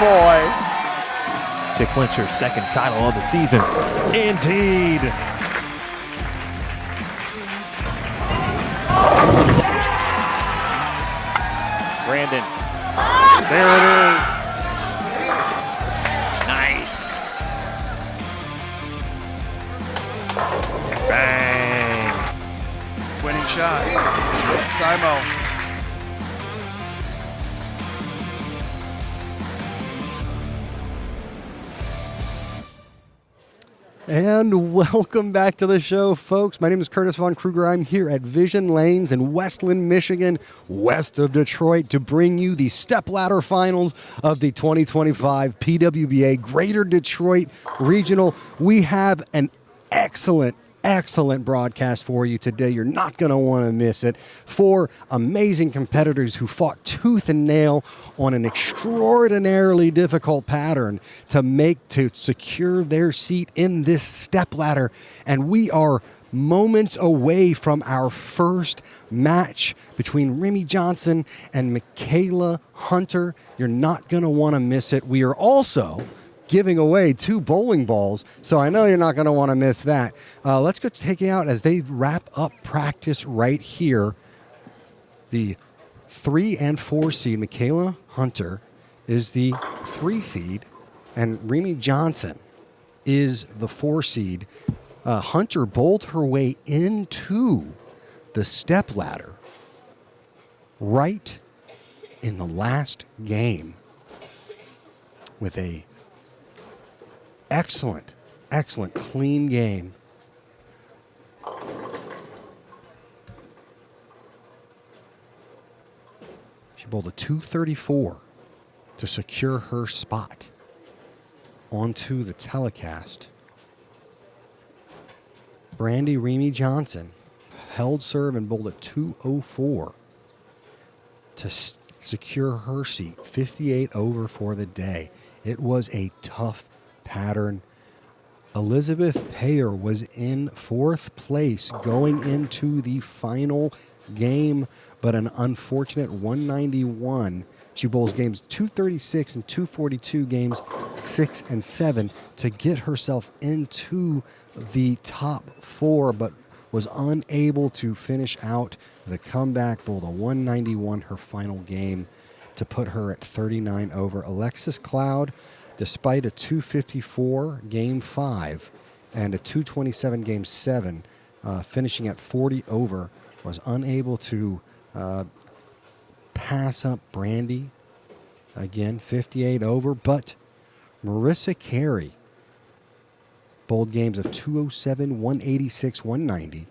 boy. To clinch her second title of the season. Indeed. Brandon. There it is. Nice. Bang. Winning shot. Simo. And welcome back to the show, folks. My name is Curtis Von Kruger. I'm here at Vision Lanes in Westland, Michigan, west of Detroit, to bring you the stepladder finals of the 2025 PWBA Greater Detroit Regional. We have an excellent broadcast for you today. You're not going to want to miss it. 4 amazing competitors who fought tooth and nail on an extraordinarily difficult pattern to secure their seat in this stepladder. And we are moments away from our first match between Remy Johnson and Michaela Hunter. You're not going to want to miss it. We are also giving away 2 bowling balls, so I know you're not going to want to miss that. Let's go take it out as they wrap up practice right here. The 3 and 4 seed, Michaela Hunter, is the 3 seed, and Remy Johnson is the 4 seed. Hunter bowled her way into the stepladder right in the last game with a excellent clean game. She bowled a 234 to secure her spot onto the telecast. Brandy Remy Johnson held serve and bowled a 204 to secure her seat, 58 over for the day. It was a tough pattern. Elizabeth Payer was in 4th place going into the final game, but an unfortunate 191. She bowls games 236 and 242, games 6 and 7 to get herself into the top 4, but was unable to finish out the comeback. Bowled a 191 her final game to put her at 39 over. Alexis Cloud, despite a 254 game 5 and a 227 game 7, finishing at 40 over, was unable to pass up Brandy. Again, 58 over, but Marissa Carey bowled games of 207, 186, 190,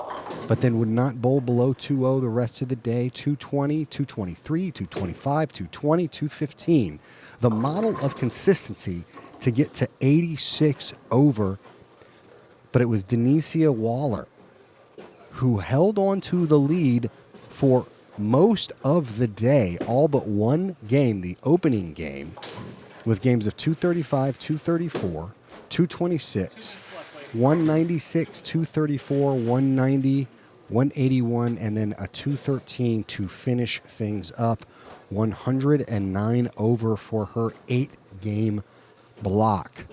but then would not bowl below 2-0 the rest of the day. 220, 223, 225, 220, 215. The model of consistency to get to 86 over, but it was Denicia Waller who held on to the lead for most of the day, all but one game, the opening game, with games of 235, 234, 226, 196, 234, 190, 181, and then a 213 to finish things up. 109 over for her 8-game block.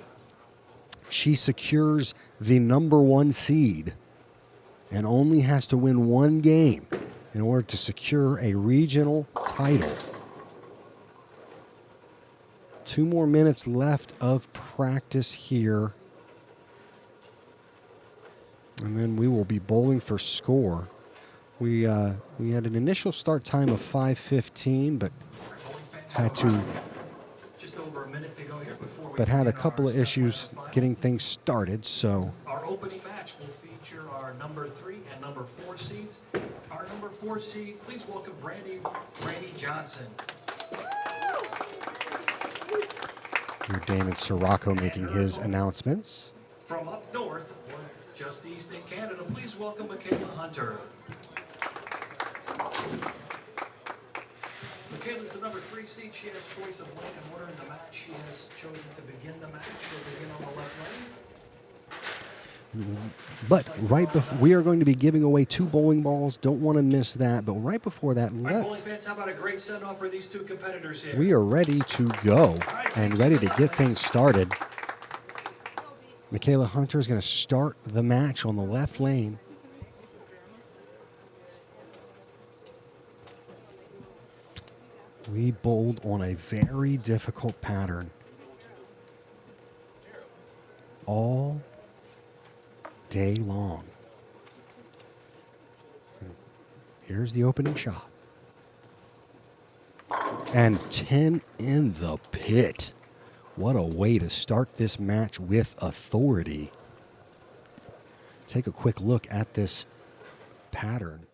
She secures the number 1 seed and only has to win 1 game in order to secure a regional title. 2 more minutes left of practice here, and then we will be bowling for score. We had an initial start time of 5:15, but had a couple of issues getting things started. So our opening match will feature our number 3 and number 4 seeds. Our number 4 seed, please welcome Brandy Johnson. Your Damon Sirocco making his announcements. From up north, just east in Canada, please welcome Michaela Hunter. Michaela's the number 3 seed. She has choice of lane and order in the match. She has chosen to begin the match. She'll begin on the left lane. But right before, we are going to be giving away 2 bowling balls. Don't want to miss that. But right before that, All right, bowling fans, how about a great send-off for these two competitors here? we are ready to go and ready to get things started. Michaela Hunter is going to start the match on the left lane. We bowled on a very difficult pattern all day long. Here's the opening shot. And 10 in the pit. What a way to start this match with authority. Take a quick look at this pattern.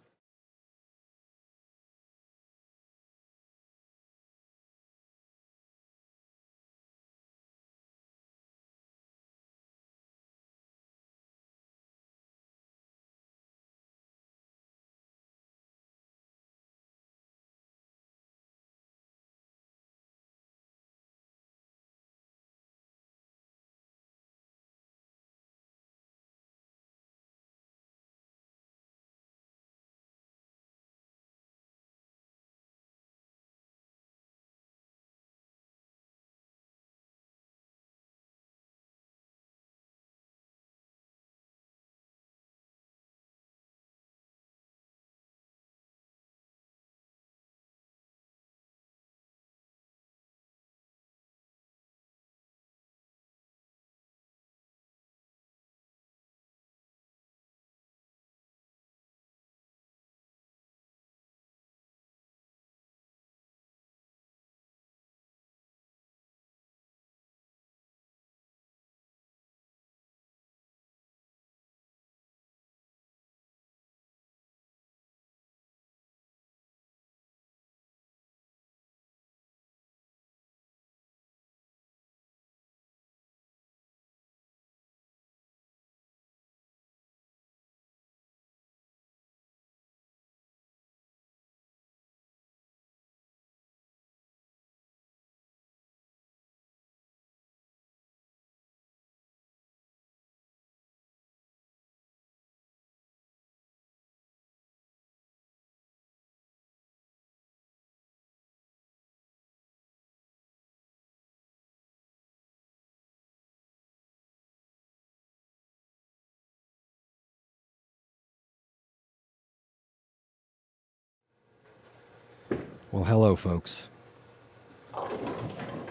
Well, hello, folks.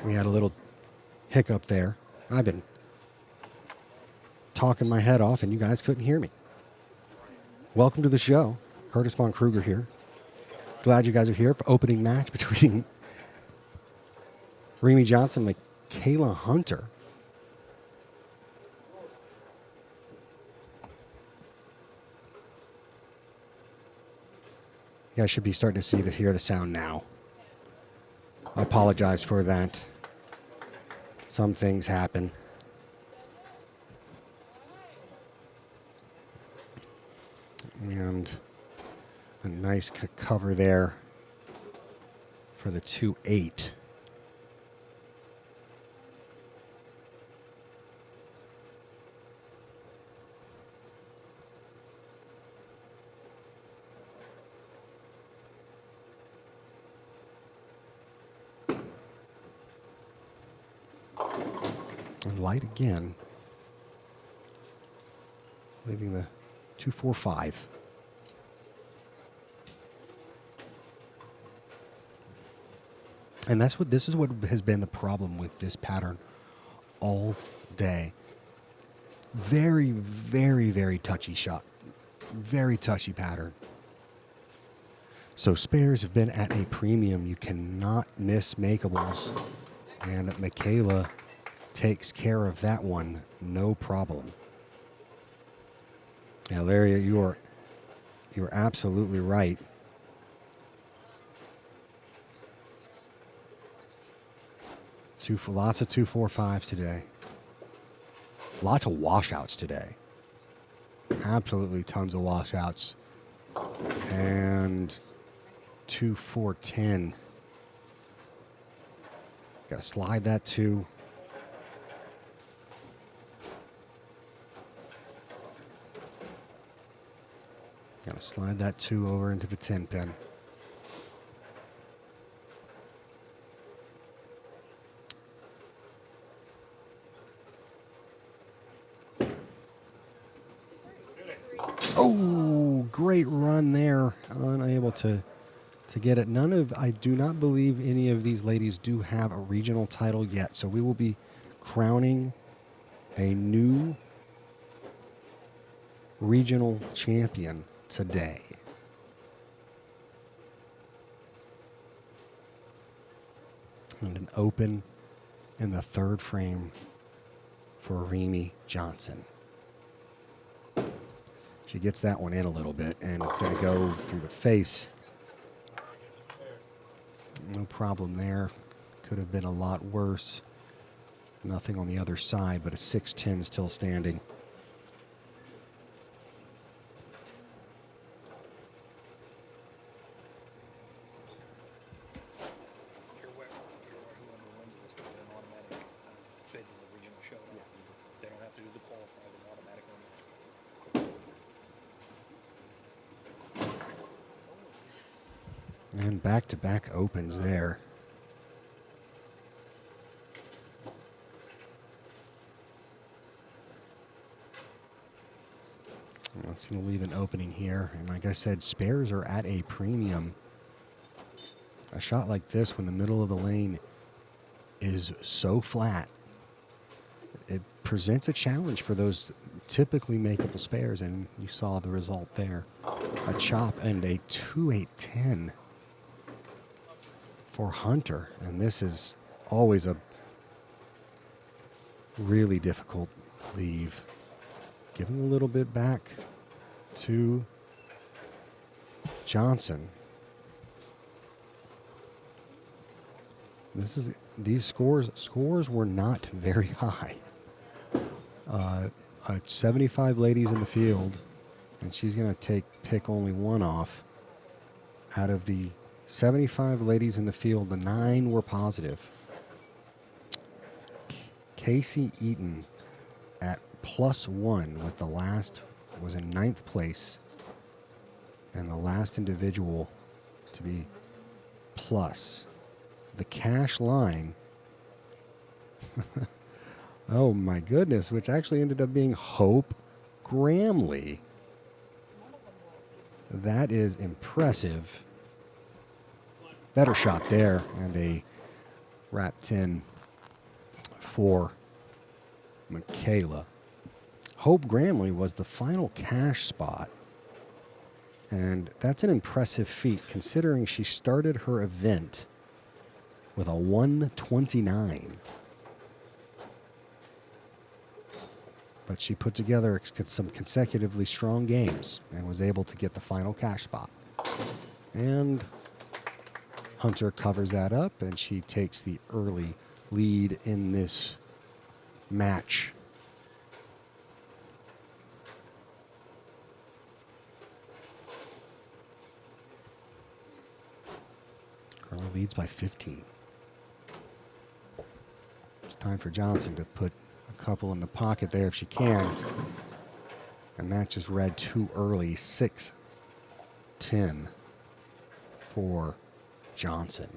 We had a little hiccup there. I've been talking my head off, and you guys couldn't hear me. Welcome to the show. Curtis Von Kruger here. Glad you guys are here for opening match between Remy Johnson and Michaela Hunter. You guys should be starting to hear the sound now. I apologize for that. Some things happen. And a nice cover there for the 2-8. And light again, leaving the 2-4-5. And this is what has been the problem with this pattern all day. Very, very, very touchy shot. Very touchy pattern. So spares have been at a premium. You cannot miss makeables. And Michaela takes care of that one, no problem. Yeah, Larry, you're absolutely right. Lots of 2-4-5s today. Lots of washouts today. Absolutely tons of washouts. And 2-4-10. Got to slide that 2. Got to slide that 2 over into the 10 pin. Oh, great run there. Unable to get it. I do not believe any of these ladies do have a regional title yet. So we will be crowning a new regional champion today. And an open in the 3rd frame for Remy Johnson. She gets that one in a little bit, and it's going to go through the face. No problem there. Could have been a lot worse. Nothing on the other side, but a 6-10 still standing. Whoever wins this, they get an automatic bid to the regional showdown. They don't have to do the qualifier, they're automatic on And back-to-back opens there. That's going to leave an opening here. And like I said, spares are at a premium. A shot like this when the middle of the lane is so flat, it presents a challenge for those typically makeable spares, and you saw the result there. A chop and a 2-8-10 for Hunter, and this is always a really difficult leave. Giving a little bit back to Johnson. These scores were not very high. 75 ladies in the field, and she's going to pick only one off. Out of the 75 ladies in the field, the 9 were positive. Casey Eaton at +1 was in 9th place, and the last individual to be plus. The cash line, oh my goodness, which actually ended up being Hope Gramley. That is impressive. Better shot there, and a wrap 10 for Michaela. Hope Gramley was the final cash spot, and that's an impressive feat considering she started her event with a 129. But she put together some consecutively strong games and was able to get the final cash spot. And Hunter covers that up, and she takes the early lead in this match. Currently leads by 15. It's time for Johnson to put a couple in the pocket there if she can. And that just read too early. 6-10 for Johnson.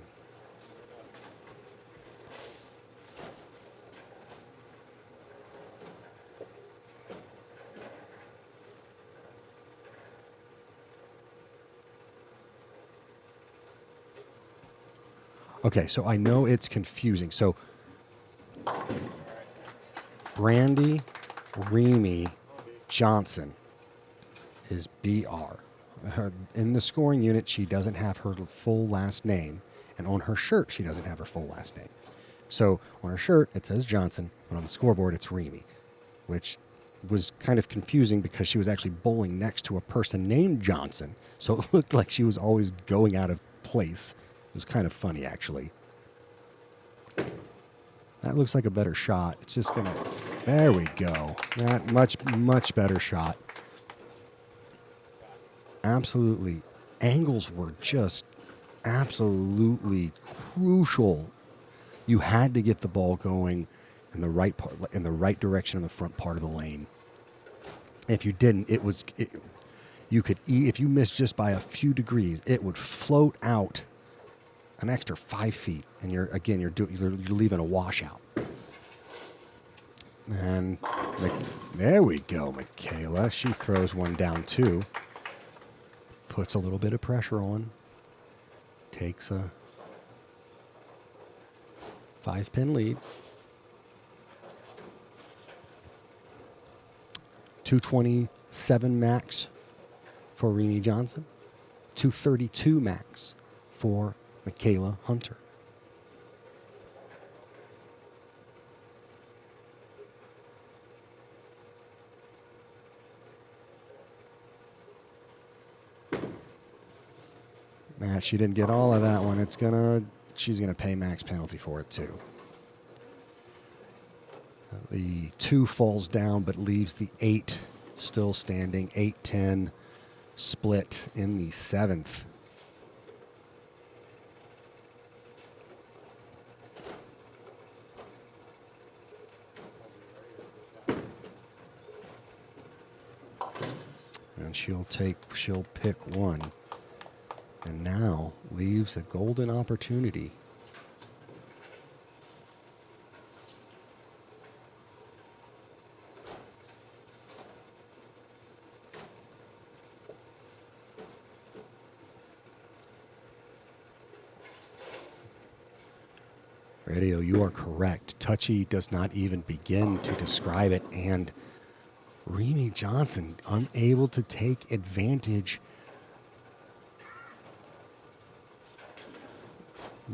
Okay, so I know it's confusing. So Brandy Remy Johnson is BR. In the scoring unit, she doesn't have her full last name, and on her shirt, she doesn't have her full last name. So on her shirt, it says Johnson, but on the scoreboard, it's Remy, which was kind of confusing because she was actually bowling next to a person named Johnson, so it looked like she was always going out of place. It was kind of funny, actually. That looks like a better shot. It's just going to... There we go. That much better shot. Absolutely. Angles were just absolutely crucial. You had to get the ball going in the right in the right direction in the front part of the lane. If you didn't, you could, if you missed just by a few degrees, it would float out an extra 5 feet, and you're leaving a washout. And there we go, Michaela. She throws one down too. Puts a little bit of pressure on. Takes a 5-pin lead. 227 max for Remy Johnson. 232 max for Michaela Hunter. She didn't get all of that one. She's gonna pay max penalty for it too. The 2 falls down, but leaves the 8 still standing. 8-10 split in the 7th. And she'll pick one. And now leaves a golden opportunity. Radio, you are correct. Touchy does not even begin to describe it. And Remy Johnson unable to take advantage,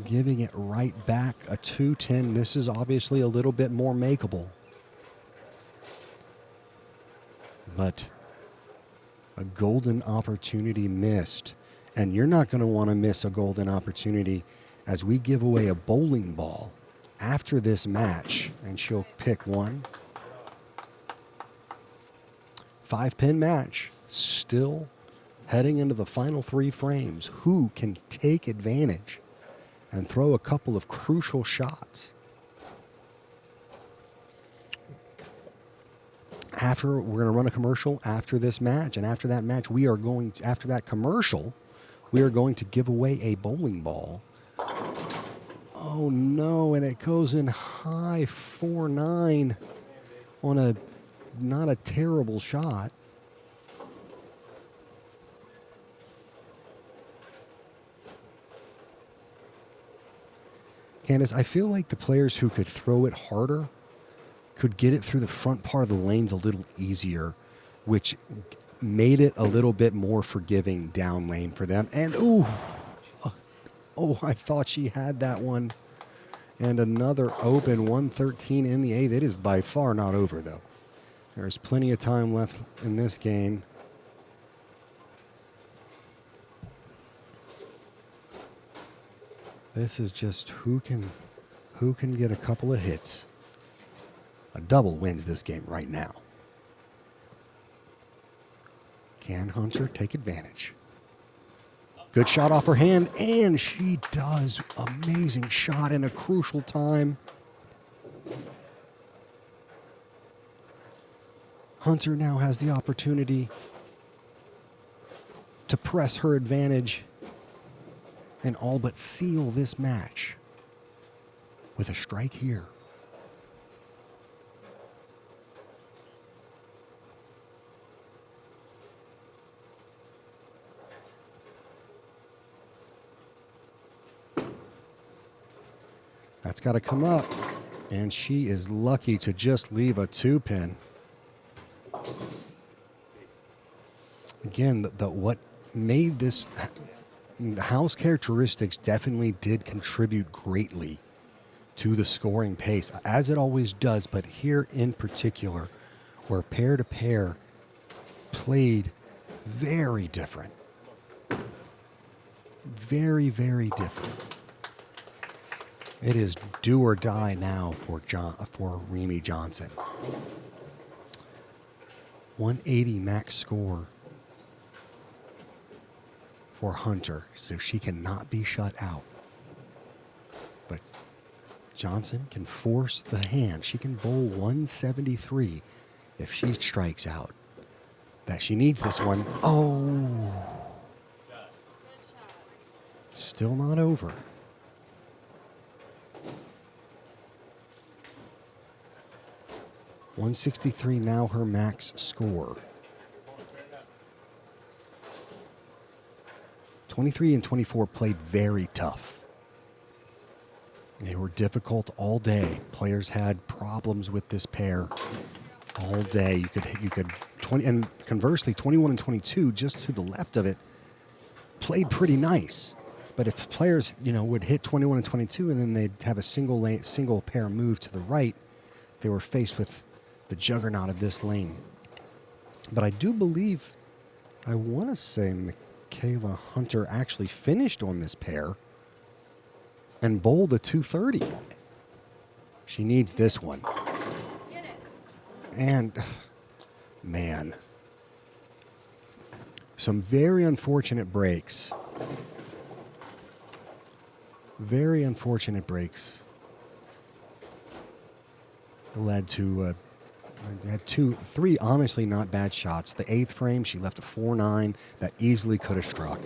giving it right back. A 2-10. This is obviously a little bit more makeable, but a golden opportunity missed. And you're not going to want to miss a golden opportunity as we give away a bowling ball after this match. And she'll pick one. 5-pin match, still heading into the final 3 frames. Who can take advantage and throw a couple of crucial shots? We're going to run a commercial after this match, and after that match, after that commercial, we are going to give away a bowling ball. Oh no, and it goes in high 4-9 on not a terrible shot. Candace, I feel like the players who could throw it harder could get it through the front part of the lanes a little easier, which made it a little bit more forgiving down lane for them. And I thought she had that one. And another open 113 in the 8th. It is by far not over, though. There's plenty of time left in this game. This is just who can get a couple of hits. A double wins this game right now. Can Hunter take advantage? Good shot off her hand, and she does. Amazing shot in a crucial time. Hunter now has the opportunity to press her advantage and all but seal this match with a strike here. That's got to come up, and she is lucky to just leave a 2-pin. Again, what made this, the house characteristics definitely did contribute greatly to the scoring pace, as it always does, but here in particular, where pair-to-pair played very different. Very, very different. It is do or die now for Remy Johnson. 180 max score for Hunter, so she cannot be shut out. But Johnson can force the hand. She can bowl 173 if she strikes out. that she needs this one. Oh. Still not over. .163 now her max score. 23 and 24 played very tough. They were difficult all day. Players had problems with this pair all day. You could 20, and conversely 21 and 22 just to the left of it played pretty nice. But if players, would hit 21 and 22 and then they'd have a single pair move to the right, they were faced with the juggernaut of this lane. But I do believe, I want to say Michaela Hunter actually finished on this pair and bowled a 230. She needs this one. And, man, some very unfortunate breaks. Very unfortunate breaks led to had three honestly not bad shots. The 8th frame, she left a 4-9 that easily could have struck,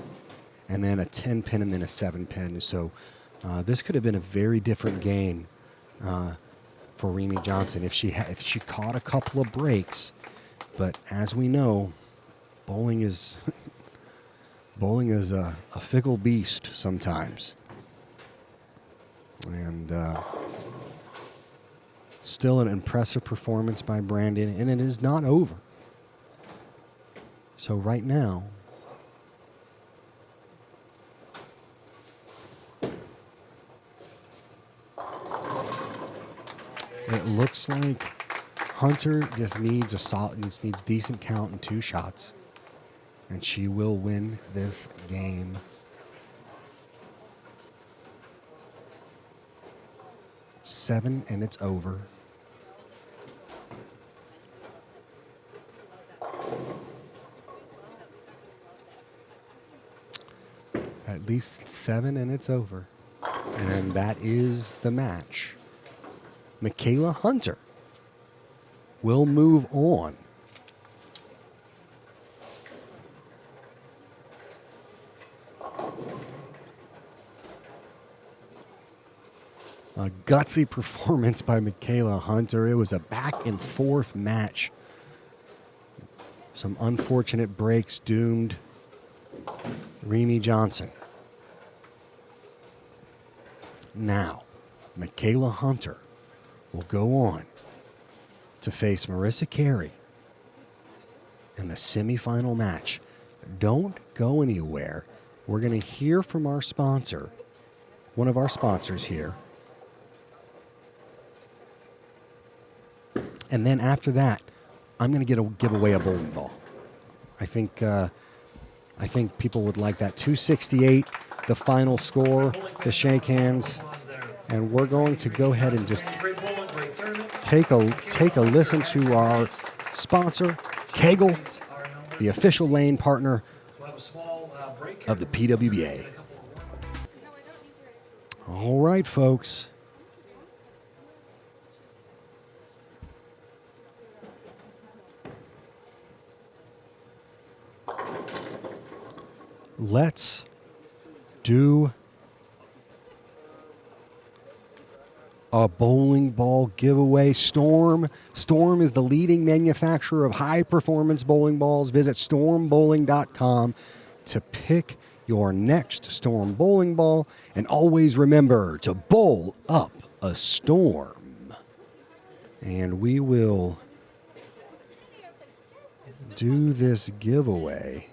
and then a 10 pin and then a 7 pin. So this could have been a very different game for Remy Johnson if she caught a couple of breaks. But as we know, bowling is a fickle beast sometimes. And still an impressive performance by Brandon, and it is not over. So right now, it looks like Hunter just needs needs decent count and 2 shots, and she will win this game. Seven, and it's over. At least 7, and it's over. And that is the match. Michaela Hunter will move on. A gutsy performance by Michaela Hunter. It was a back and forth match. Some unfortunate breaks doomed Remy Johnson. Now, Michaela Hunter will go on to face Marissa Carey in the semifinal match. Don't go anywhere. We're going to hear from our sponsor, one of our sponsors here. And then after that, I'm going to give away a bowling ball. I think people would like that. 268, the final score, the shake hands. And we're going to go ahead and just take a listen to our sponsor, Kegel, the official lane partner of the PWBA. All right, folks. Let's do a bowling ball giveaway. Storm is the leading manufacturer of high-performance bowling balls. Visit stormbowling.com to pick your next Storm bowling ball. And always remember to bowl up a storm. And we will do this giveaway.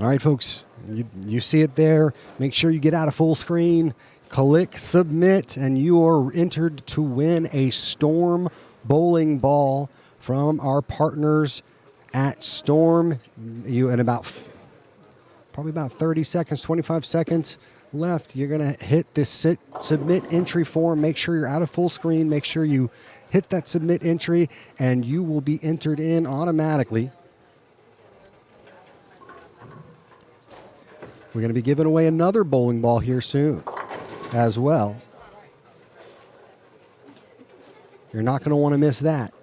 All right, folks, you see it there. Make sure you get out of full screen, click submit, and you are entered to win a Storm bowling ball from our partners at Storm. probably about 30 seconds, 25 seconds left. You're going to hit this submit entry form. Make sure you're out of full screen. Make sure you hit that submit entry, and you will be entered in automatically. We're going to be giving away another bowling ball here soon as well. You're not going to want to miss that.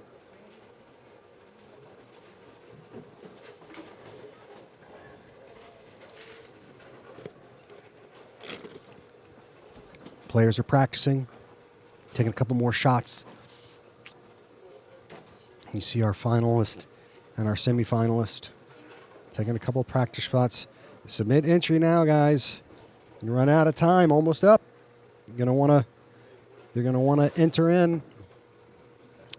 Players are practicing, taking a couple more shots. You see our finalist and our semifinalist taking a couple of practice shots. Submit entry now, guys. You run out of time, almost up. You're gonna wanna enter in,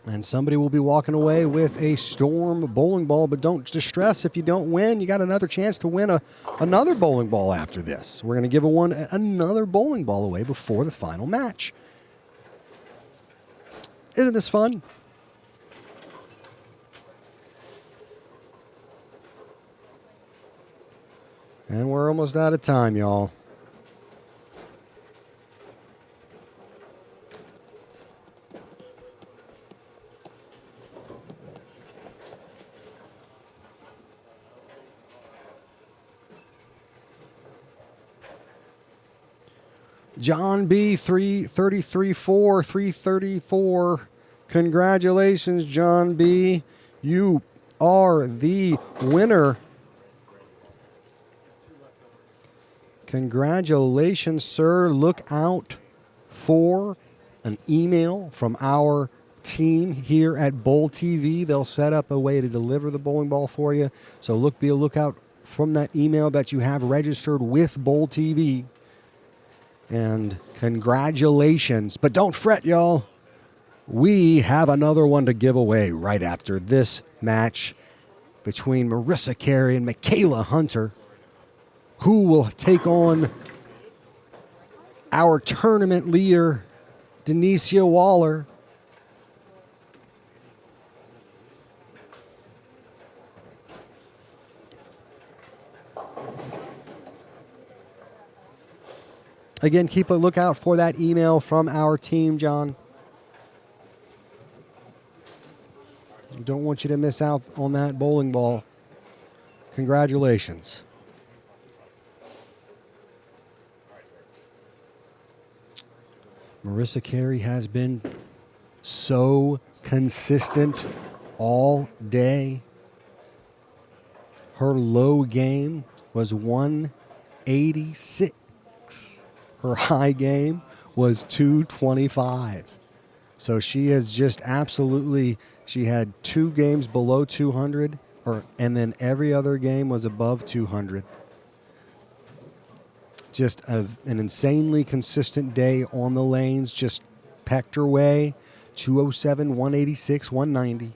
and somebody will be walking away with a Storm bowling ball. But don't distress if you don't win. You got another chance to win another bowling ball after this. We're gonna give another bowling ball away before the final match. Isn't this fun? And we're almost out of time, y'all. John B, 334. Congratulations, John B. You are the winner. Congratulations, sir. Look out for an email from our team here at Bowl TV. They'll set up a way to deliver the bowling ball for you. So be a lookout from that email that you have registered with Bowl TV. And congratulations. But don't fret, y'all. We have another one to give away right after this match between Marissa Carey and Michaela Hunter, who will take on our tournament leader, Denicia Waller. Again, keep a lookout for that email from our team, John. Don't want you to miss out on that bowling ball. Congratulations. Marissa Carey has been so consistent all day. Her low game was 186. Her high game was 225. So she has just absolutely, she had 2 games below 200, and then every other game was above 200. Just an insanely consistent day on the lanes, just pecked her way, 207, 186, 190,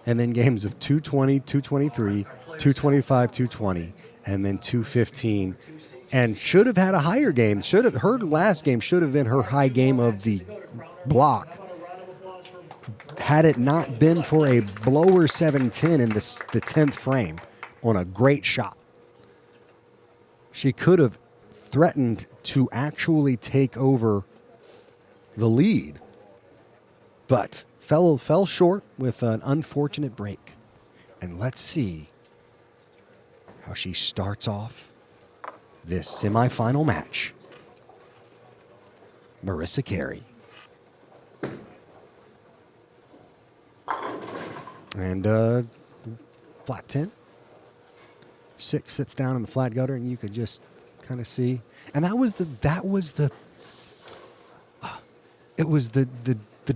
and then games of 220, 223, 225, 220, and then 215, and should have had a higher game. Her last game should have been her high game of the block, had it not been for a blower 710 in the 10th frame on a great shot. She could have threatened to actually take over the lead, but fell short with an unfortunate break. And let's see how she starts off this semifinal match. Marissa Carey. And flat 10. 6 sits down in the flat gutter, and you could just kind of see. And it was the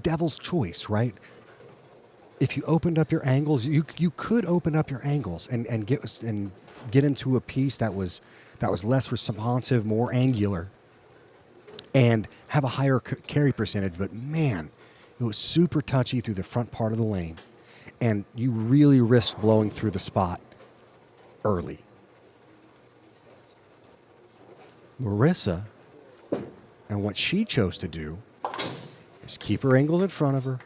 devil's choice, right? If you opened up your angles, you could open up your angles and get into a piece that was less responsive, more angular, and have a higher carry percentage. But man, it was super touchy through the front part of the lane, and you really risked blowing through the spot early. Marissa, and what she chose to do is keep her angle in front of her.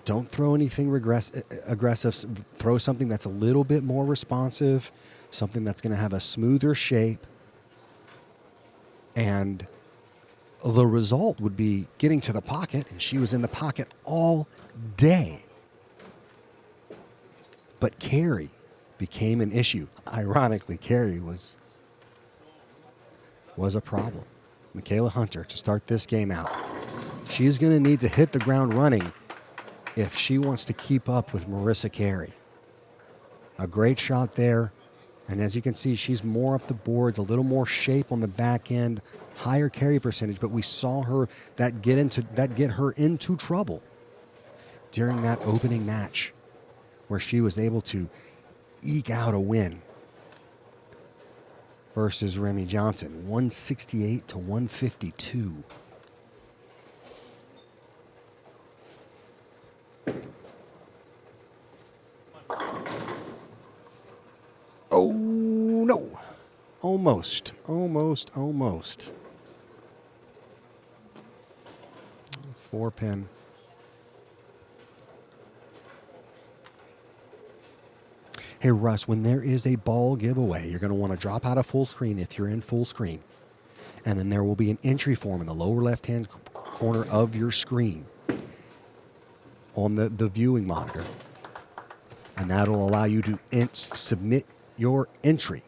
Don't throw anything aggressive. Throw something that's a little bit more responsive something that's going to have a smoother shape. And the result would be getting to the pocket, and she was in the pocket all day. But carry became an issue. Ironically, carry was a problem. Michaela Hunter to start this game out. She's going to need to hit the ground running if she wants to keep up with Marissa Carey. A great shot there. And as you can see, she's more up the boards, a little more shape on the back end, higher carry percentage, but we saw her get her into trouble during that opening match where she was able to eke out a win versus Remy Johnson, 168 to 152. Oh, no. Almost. 4-pin. Hey, Russ, when there is a ball giveaway, you're going to want to drop out of full screen if you're in full screen. And then there will be an entry form in the lower left-hand corner of your screen on the viewing monitor. And that'll allow you to submit your entry.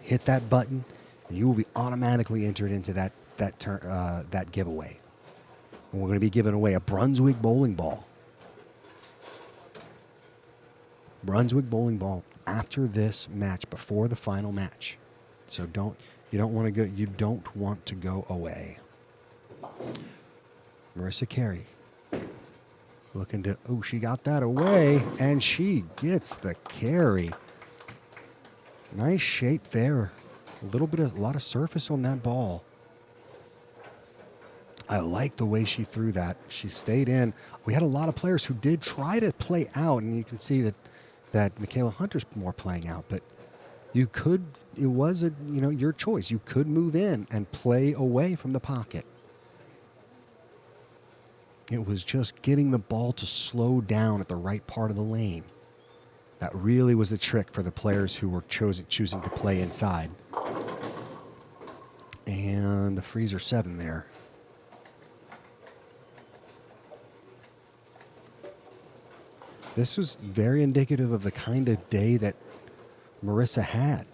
Hit that button, and you will be automatically entered into that giveaway. And we're going to be giving away a Brunswick bowling ball. Brunswick bowling ball after this match, before the final match. So you don't want to go away. Marissa Carey looking to, she got that away, and she gets the carry. Nice shape there. A lot of surface on that ball. I like the way she threw that. She stayed in. We had a lot of players who did try to play out, and you can see that Michaela Hunter's more playing out, but it was your choice. You could move in and play away from the pocket. It was just getting the ball to slow down at the right part of the lane. That really was the trick for the players who were choosing to play inside. And a freezer 7 there. This was very indicative of the kind of day that Marissa had.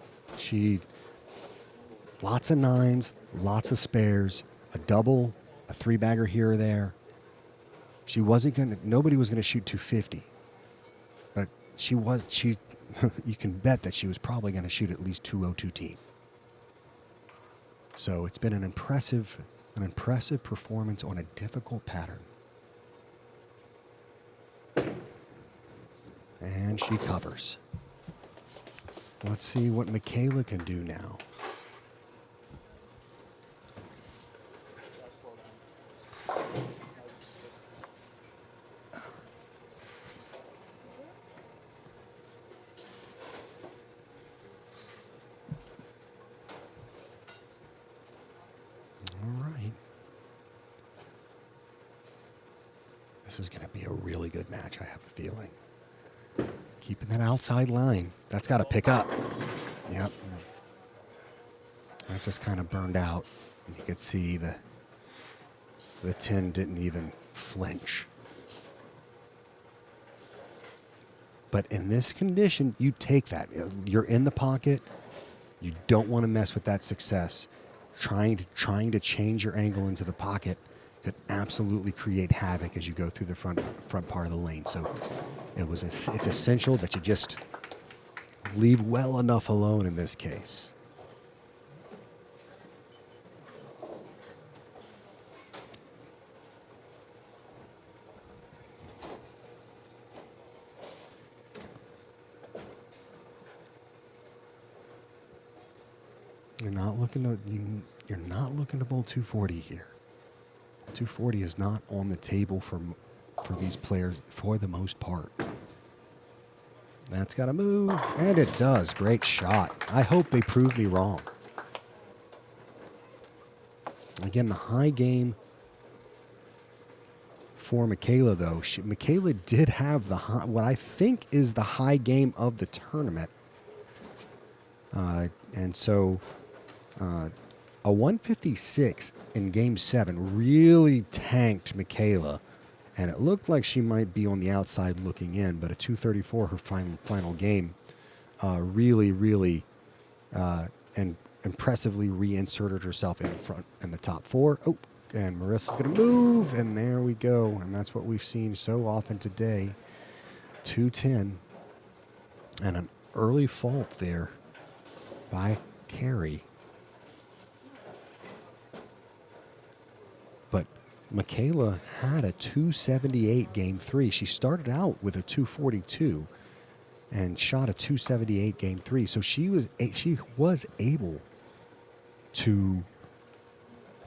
Lots of 9s, lots of spares, a double, a 3-bagger here or there. Nobody was gonna shoot 250. But you can bet that she was probably gonna shoot at least 202 So it's been an impressive performance on a difficult pattern. And she covers. Let's see what Michaela can do now. All right. This is going to be a really good match, I have a feeling. Keeping that outside line. That's got to pick up. Yep. That just kind of burned out. You could see the tin didn't even flinch. But in this condition, you take that. You're in the pocket. You don't want to mess with that success. Trying to change your angle into the pocket could absolutely create havoc as you go through the front part of the lane. So it's essential that you just leave well enough alone in this case. You're not looking to bowl 240 here. 240 is not on the table for these players for the most part. That's got to move, and it does. Great shot. I hope they prove me wrong. Again, the high game for Michaela, though. Michaela did have what I think is the high game of the tournament. And so a 156 in Game 7 really tanked Michaela, and it looked like she might be on the outside looking in, but a 234 her final game really and impressively reinserted herself in the front in the top 4. Oh, and Marissa's going to move, and there we go. And that's what we've seen so often today. 210 and an early fault there by Carey. But Michaela had a 278 Game 3. She started out with a 242 and shot a 278 Game 3. So she was able to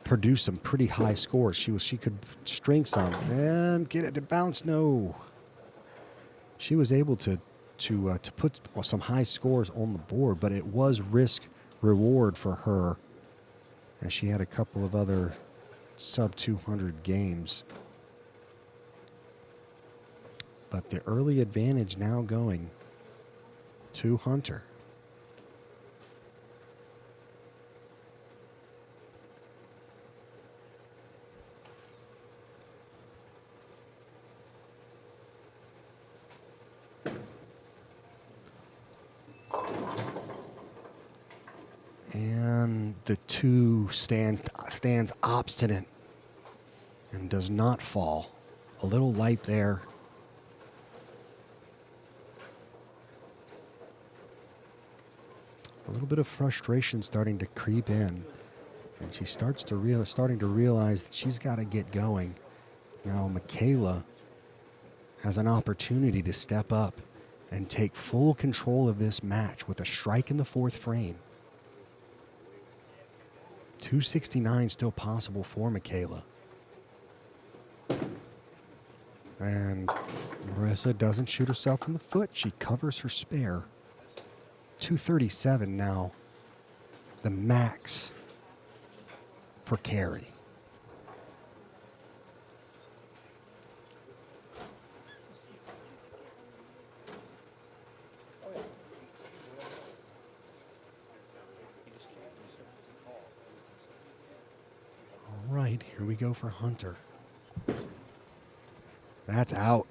produce some pretty high scores. She could string some and get it to bounce. No, she was able to put some high scores on the board, but it was risk reward for her, as she had a couple of other sub 200 games. But the early advantage now going to Hunter. And the 2 stands obstinate and does not fall. A little light there. A little bit of frustration starting to creep in, and she starting to realize that she's got to get going. Now Michaela has an opportunity to step up and take full control of this match with a strike in the 4th frame. 269 still possible for Michaela. And Marissa doesn't shoot herself in the foot. She covers her spare. 237 now, the max for Carey. All right, here we go for Hunter. That's out.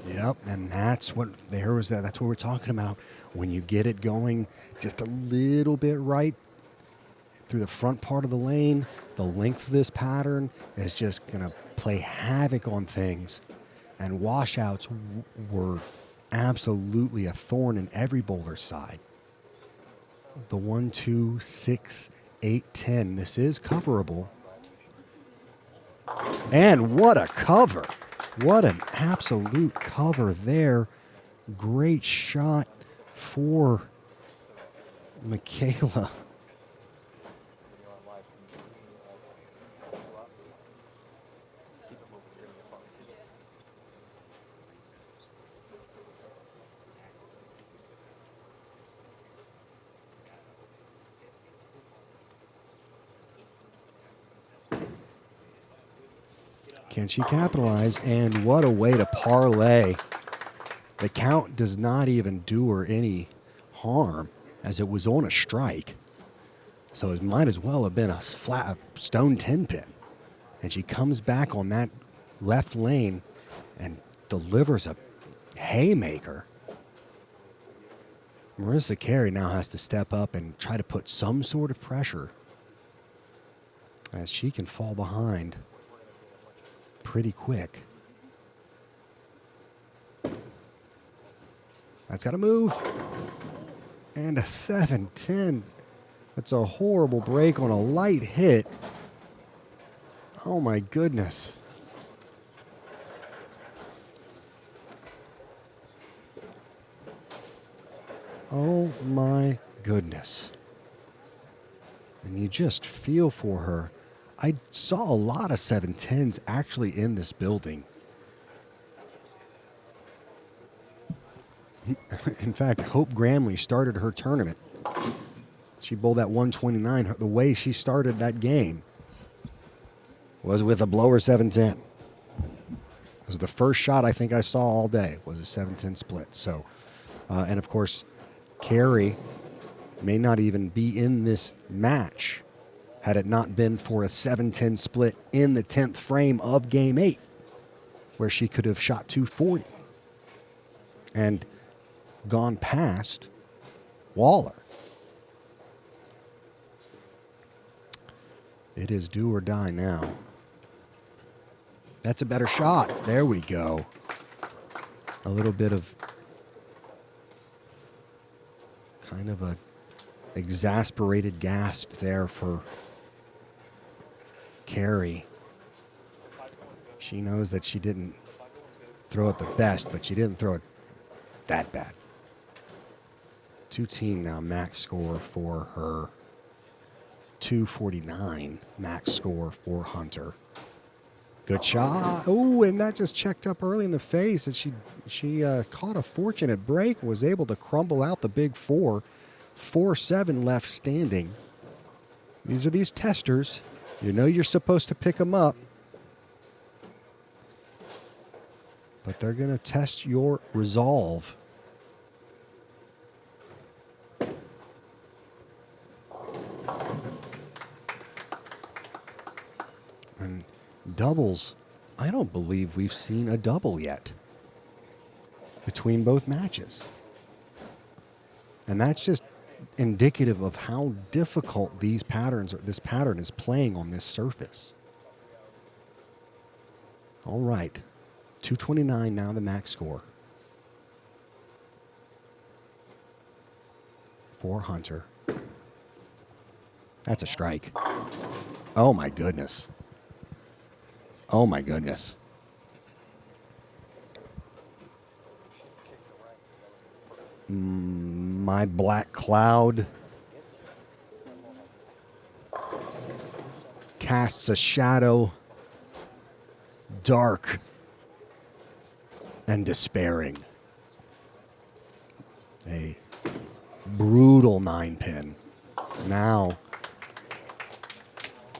Yep, and that's what we're talking about. When you get it going just a little bit right through the front part of the lane, the length of this pattern is just going to play havoc on things. And washouts were absolutely a thorn in every bowler's side. The 1, 2, 6, 8, 10. This is coverable. And what a cover. What an absolute cover there. Great shot for Michaela. Can she capitalize? And what a way to parlay. The count does not even do her any harm, as it was on a strike. So it might as well have been a flat stone 10 pin. And she comes back on that left lane and delivers a haymaker. Marissa Carey now has to step up and try to put some sort of pressure, as she can fall behind pretty quick. That's got to move. And a 7-10. That's a horrible break on a light hit. Oh my goodness. Oh my goodness. And you just feel for her. I saw a lot of 7-10s actually in this building. In fact, Hope Gramley started her tournament. She bowled that 129. The way she started that game was with a blower 7-10. It was the first shot I think I saw all day, was a 7-10 split. So, and of course, Carey may not even be in this match had it not been for a 7-10 split in the 10th frame of Game 8, where she could have shot 240 and gone past Waller. It is do or die now. That's a better shot. There we go. A little bit of kind of a exasperated gasp there for Carey. She knows that she didn't throw it the best, but she didn't throw it that bad. 2-team now max score for her. 249 max score for Hunter. Good shot. Oh, and that just checked up early in the face. And she caught a fortunate break, was able to crumble out the big four. 4-7 left standing. These are these testers. You know you're supposed to pick them up. But they're going to test your resolve. And doubles, I don't believe we've seen a double yet between both matches. And that's just indicative of how difficult this pattern is playing on this surface. All right. 229 now the max score for Hunter. That's a strike. Oh my goodness. Oh my goodness. My black cloud casts a shadow, dark and despairing. A brutal 9-pin. Now,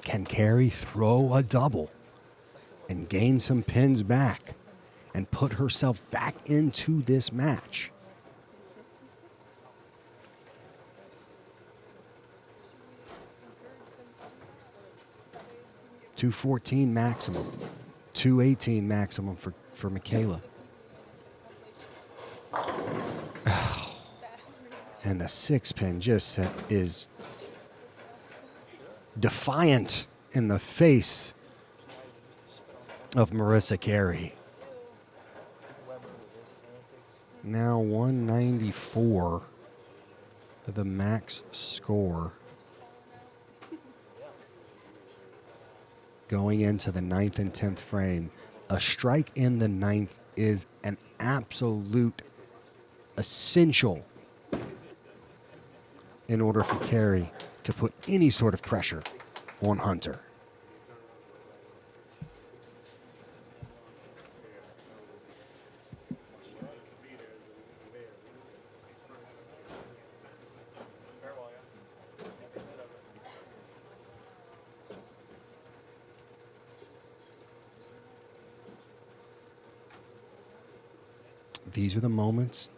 can Carey throw a double and gain some pins back and put herself back into this match? $214 maximum, $218 maximum for Michaela. Oh. And the 6-pin just is defiant in the face of Marissa Carey. Now 194 for the max score. Going into the 9th and 10th frame. A strike in the 9th is an absolute essential in order for Carey to put any sort of pressure on Hunter. These are the moments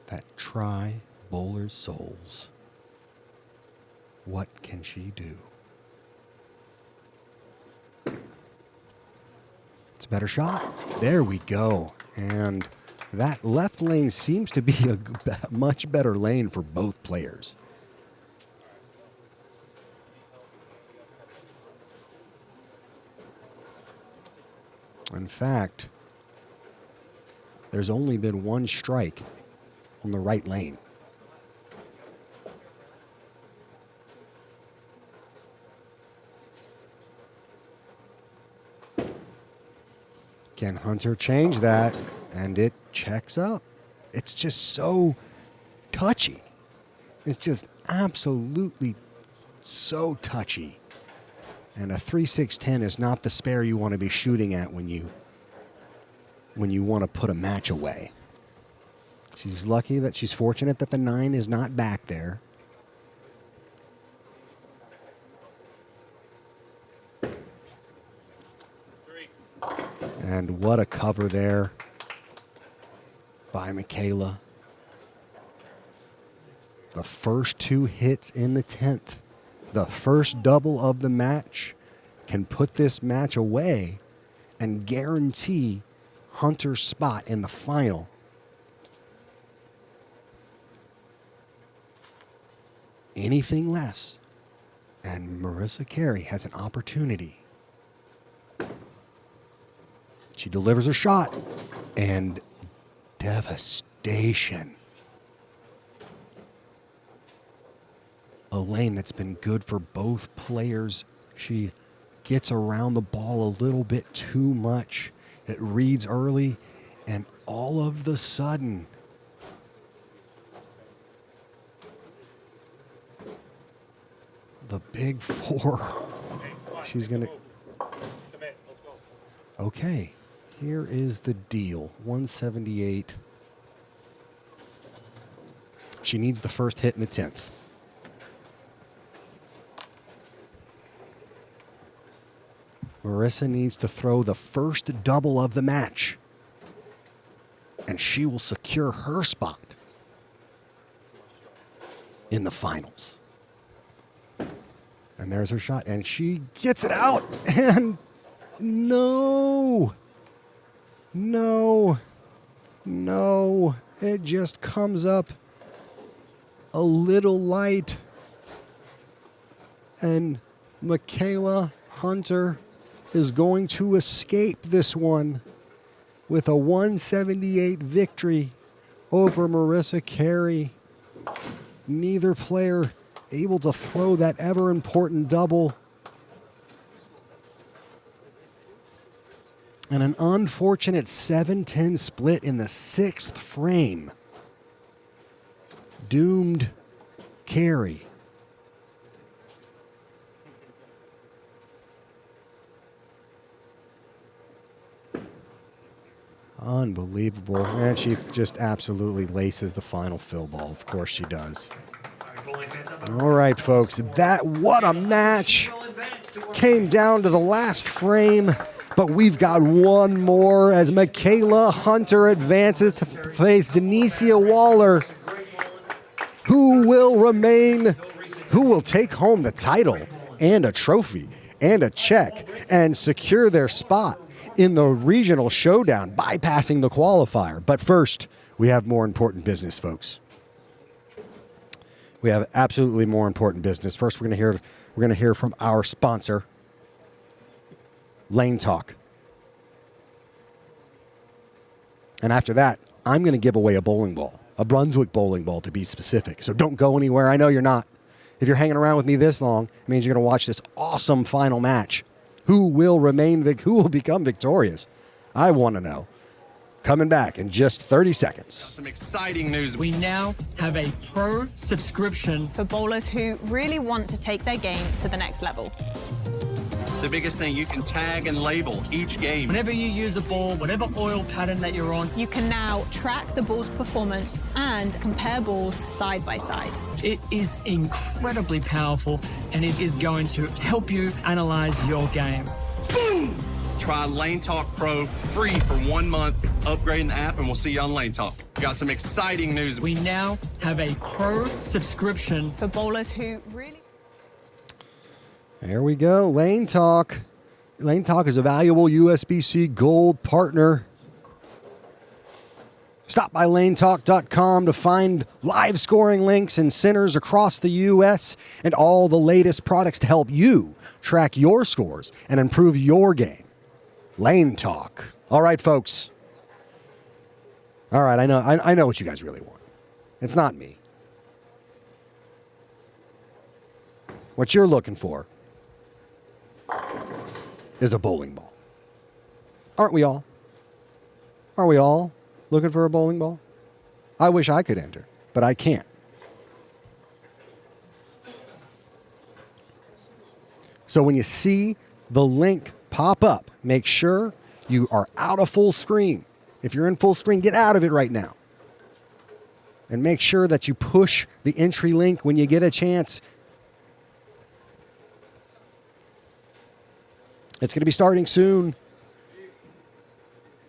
that try bowlers' souls. What can she do? It's a better shot. There we go. And that left lane seems to be a much better lane for both players. In fact, there's only been one strike on the right lane. Can Hunter change that? And it checks up. It's just so touchy. It's just absolutely so touchy. And a 3-6-10 is not the spare you want to be shooting at when you want to put a match away. She's lucky that she's fortunate that the 9 is not back there. And what a cover there by Michaela. The first 2 hits in the 10th, the first double of the match, can put this match away and guarantee Hunter's spot in the final. Anything less, and Marissa Carey has an opportunity. She delivers a shot, and devastation. A lane that's been good for both players. She gets around the ball a little bit too much. It reads early, and all of the sudden, the big 4. She's going to... Okay, here is the deal. 178. She needs the first hit in the 10th. Marissa needs to throw the first double of the match, and she will secure her spot in the finals. And there's her shot, and she gets it out, and no, it just comes up a little light, and Michaela Hunter is going to escape this one with a 178 victory over Marissa Carey. Neither player able to throw that ever important double. And an unfortunate 7-10 split in the 6th frame doomed Carey. Unbelievable. And she just absolutely laces the final fill ball. Of course she does. All right, folks. What a match. Came down to the last frame, but we've got one more as Michaela Hunter advances to face Denicia Waller, who will take home the title and a trophy and a check and secure their spot in the regional showdown, bypassing the qualifier. But first, we have more important business, folks. We have absolutely more important business. First, we're going to hear from our sponsor, Lane Talk. And after that, I'm going to give away a bowling ball, a Brunswick bowling ball to be specific. So don't go anywhere. I know you're not. If you're hanging around with me this long, it means you're going to watch this awesome final match. Who will become victorious? I want to know. Coming back in just 30 seconds. Some exciting news. We now have a pro subscription for bowlers who really want to take their game to the next level. The biggest thing, you can tag and label each game. Whenever you use a ball, whatever oil pattern that you're on, you can now track the ball's performance and compare balls side by side. It is incredibly powerful, and it is going to help you analyze your game. Boom! Try Lane Talk Pro free for 1 month. Upgrading the app, and we'll see you on Lane Talk. We got some exciting news. We now have a pro subscription for bowlers who really... There we go. Lane Talk. Lane Talk is a valuable USB-C Gold partner. Stop by lanetalk.com to find live scoring links and centers across the U.S. and all the latest products to help you track your scores and improve your game. Lane Talk. All right, folks. All right, I know what you guys really want. It's not me. What you're looking for is a bowling ball. Aren't we all? Aren't we all looking for a bowling ball? I wish I could enter, but I can't. So when you see the link pop up, make sure you are out of full screen. If you're in full screen, get out of it right now. And make sure that you push the entry link when you get a chance. It's going to be starting soon.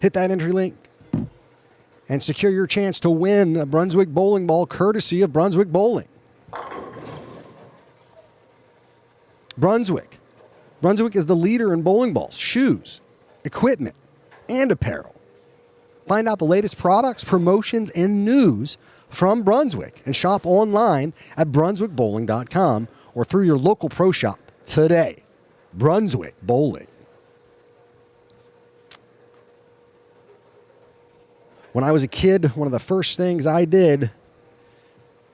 Hit that entry link and secure your chance to win a Brunswick bowling ball courtesy of Brunswick Bowling. Brunswick. Brunswick is the leader in bowling balls, shoes, equipment, and apparel. Find out the latest products, promotions, and news from Brunswick and shop online at brunswickbowling.com or through your local pro shop today. Brunswick Bowling. When I was a kid, one of the first things I did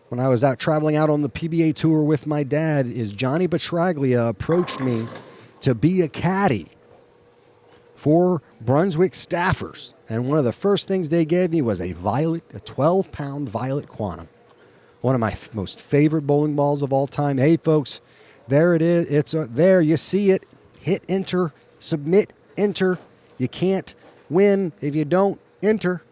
when I was out traveling out on the PBA tour with my dad is Johnny Petraglia approached me to be a caddy for Brunswick staffers. And one of the first things they gave me was a 12-pound Violet Quantum. One of my most favorite bowling balls of all time. Hey, folks, there it is. It's there. You see it. Hit enter, submit, enter. You can't win if you don't enter.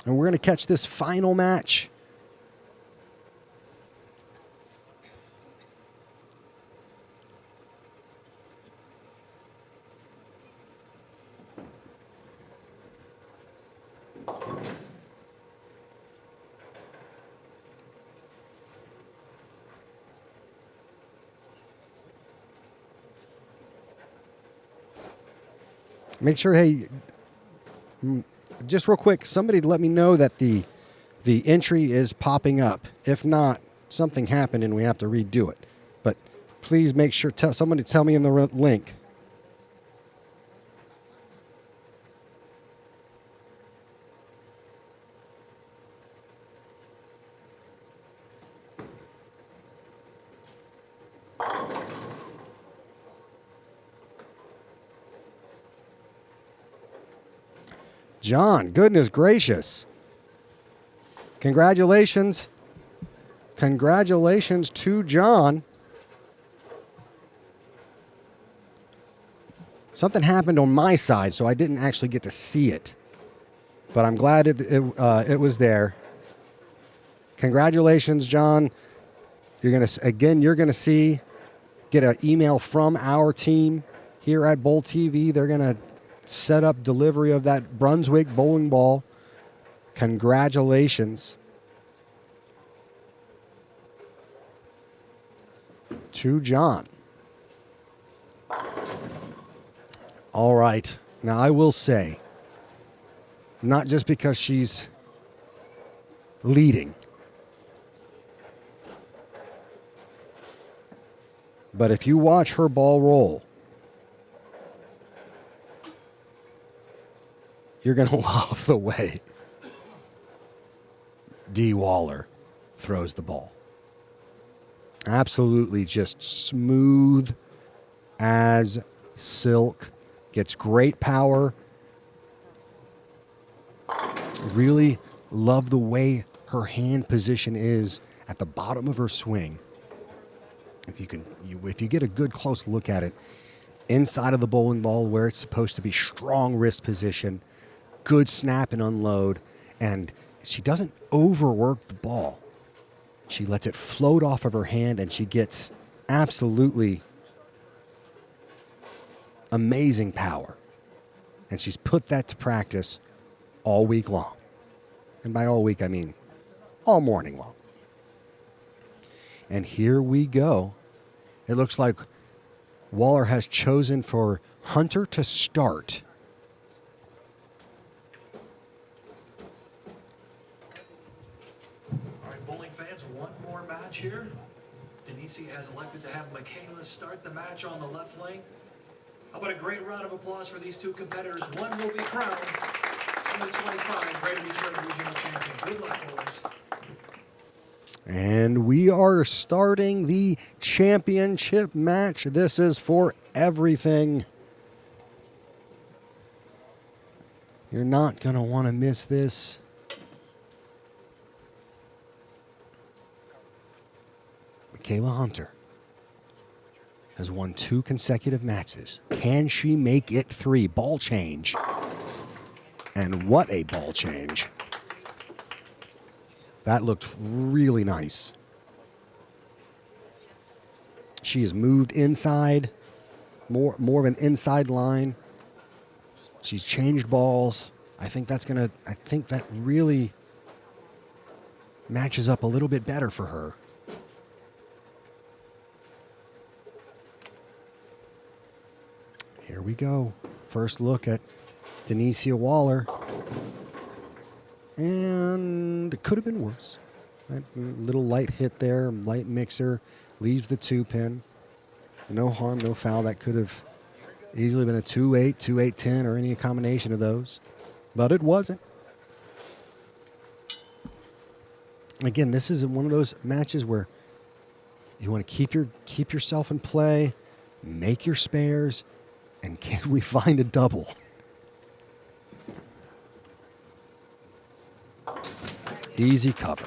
And we're going to catch this final match. Make sure, hey, just real quick, somebody let me know that the entry is popping up. If not, something happened and we have to redo it. But please make sure, somebody tell me in the link. John, goodness gracious. Congratulations. Congratulations to John. Something happened on my side, so I didn't actually get to see it. But I'm glad it was there. Congratulations, John. You're gonna see, get an email from our team here at Bowl TV. They're gonna set up delivery of that Brunswick bowling ball. Congratulations to John. All right. Now, I will say, not just because she's leading, but if you watch her ball roll, you're going to love the way Dee Waller throws the ball. Absolutely just smooth as silk. Gets great power. Really love the way her hand position is at the bottom of her swing. If you get a good close look at it, inside of the bowling ball where it's supposed to be strong wrist position, good snap and unload, and she doesn't overwork the ball. She lets it float off of her hand, and she gets absolutely amazing power. And she's put that to practice all week long. And by all week, I mean all morning long. And here we go. It looks like Waller has chosen for Hunter to start. All right, bowling fans, one more match here. Denise has elected to have Michaela start the match on the left lane. How about a great round of applause for these two competitors? One will be crowned number 25 Greater Detroit Regional Champion. Good luck, boys. And we are starting the championship match. This is for everything. You're not going to want to miss this. Michaela Hunter has won 2 consecutive matches. Can she make it 3? Ball change. And what a ball change. That looked really nice. She has moved inside, more of an inside line. She's changed balls. I think that really matches up a little bit better for her. Here we go. First look at Denicia Waller. And it could have been worse. That little light hit there, light mixer, leaves the 2-pin. No harm, no foul. That could have easily been a 2-8, 2-8-10, or any combination of those. But it wasn't. Again, this is one of those matches where you want to keep yourself in play, make your spares, and can we find a double? Easy cover.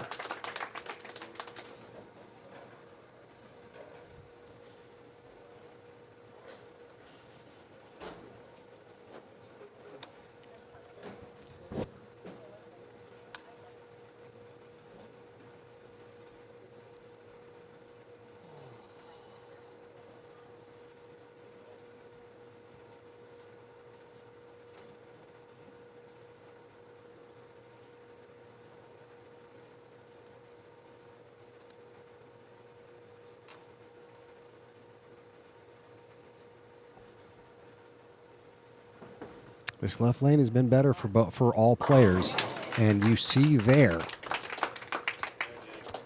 This left lane has been better for all players, and you see there,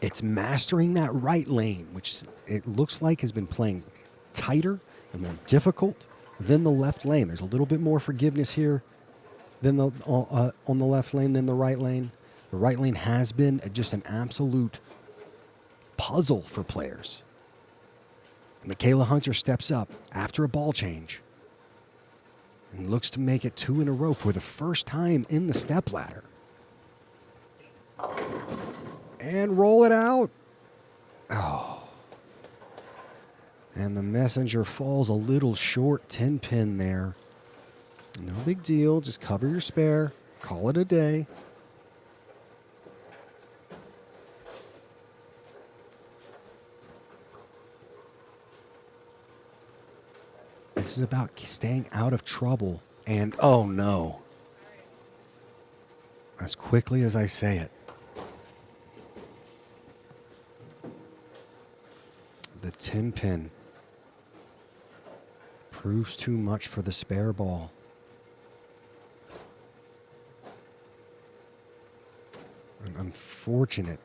it's mastering that right lane, which it looks like has been playing tighter and more difficult than the left lane. There's a little bit more forgiveness here than on the left lane than the right lane. The right lane has been just an absolute puzzle for players. Michaela Hunter steps up after a ball change and looks to make it 2 in a row for the first time in the stepladder. And roll it out. Oh. And the messenger falls a little short, 10-pin there. No big deal, just cover your spare, call it a day. This is about staying out of trouble. And, oh no. As quickly as I say it. The 10-pin proves too much for the spare ball. And unfortunate.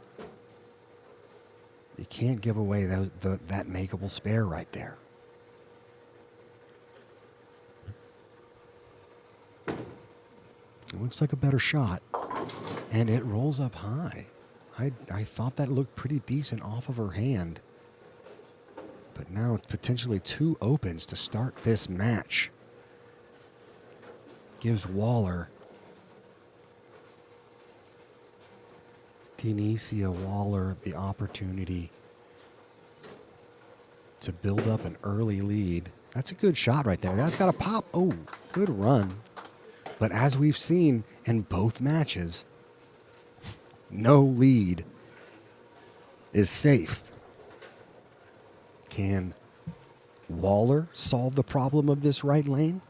You can't give away that makeable spare right there. It looks like a better shot, and it rolls up high. I thought that looked pretty decent off of her hand. But now it's potentially 2 opens to start this match. Gives Waller, Denicia Waller, the opportunity to build up an early lead. That's a good shot right there. That's got a pop. Oh, good run. But as we've seen in both matches, no lead is safe. Can Waller solve the problem of this right lane?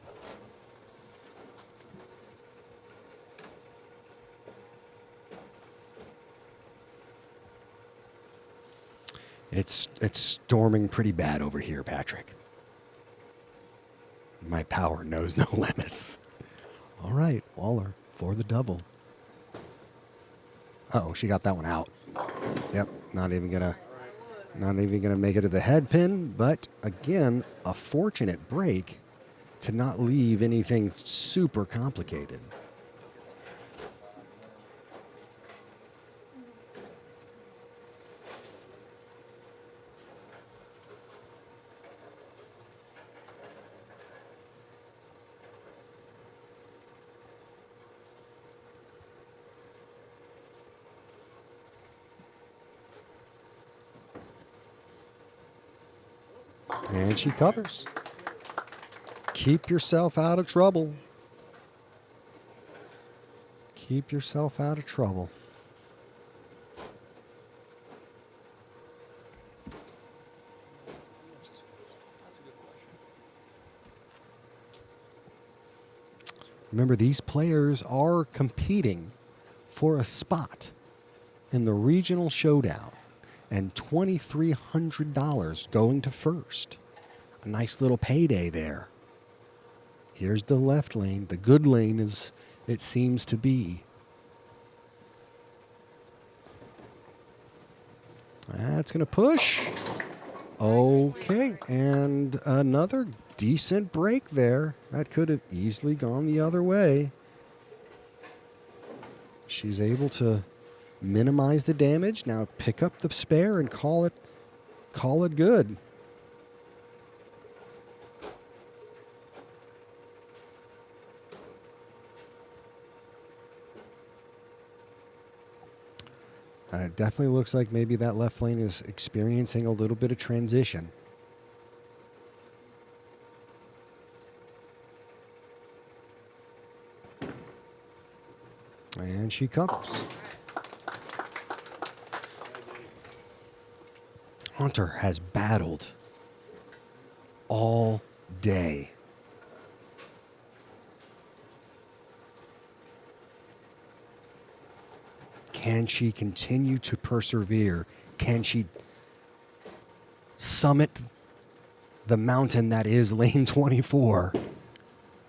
It's storming pretty bad over here, Patrick. My power knows no limits. All right, Waller for the double. Uh-oh, she got that one out. Yep, not even gonna make it to the head pin, but again, a fortunate break to not leave anything super complicated. And she covers. Keep yourself out of trouble. Keep yourself out of trouble. Remember, these players are competing for a spot in the regional showdown and $2,300 going to first. A nice little payday there. Here's the left lane, the good lane as it seems to be. That's going to push. Okay, and another decent break there. That could have easily gone the other way. She's able to minimize the damage. Now pick up the spare and call it good. It definitely looks like maybe that left lane is experiencing a little bit of transition. And she covers. Hunter has battled all day. Can she continue to persevere? Can she summit the mountain that is lane 24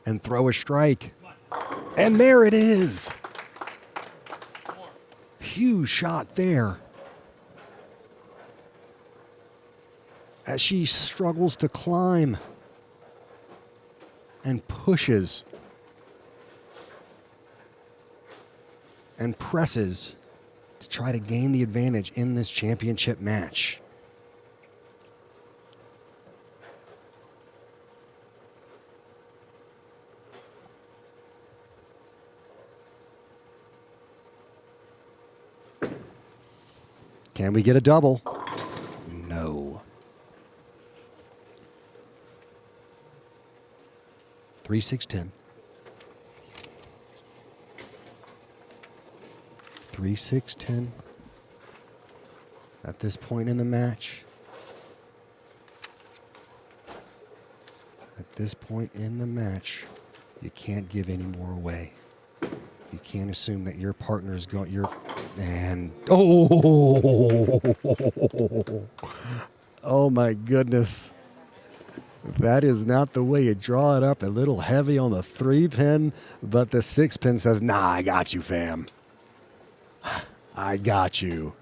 and throw a strike? And there it is. Huge shot there. As she struggles to climb and pushes and presses to try to gain the advantage in this championship match. Can we get a double? No. 3-6-10. 3-6-10 at this point in the match. At this point in the match, you can't give any more away. You can't assume that your partner's got your and oh my goodness. That is not the way you draw it up. A little heavy on the 3-pin, but the 6-pin says, "Nah, I got you, fam. I got you."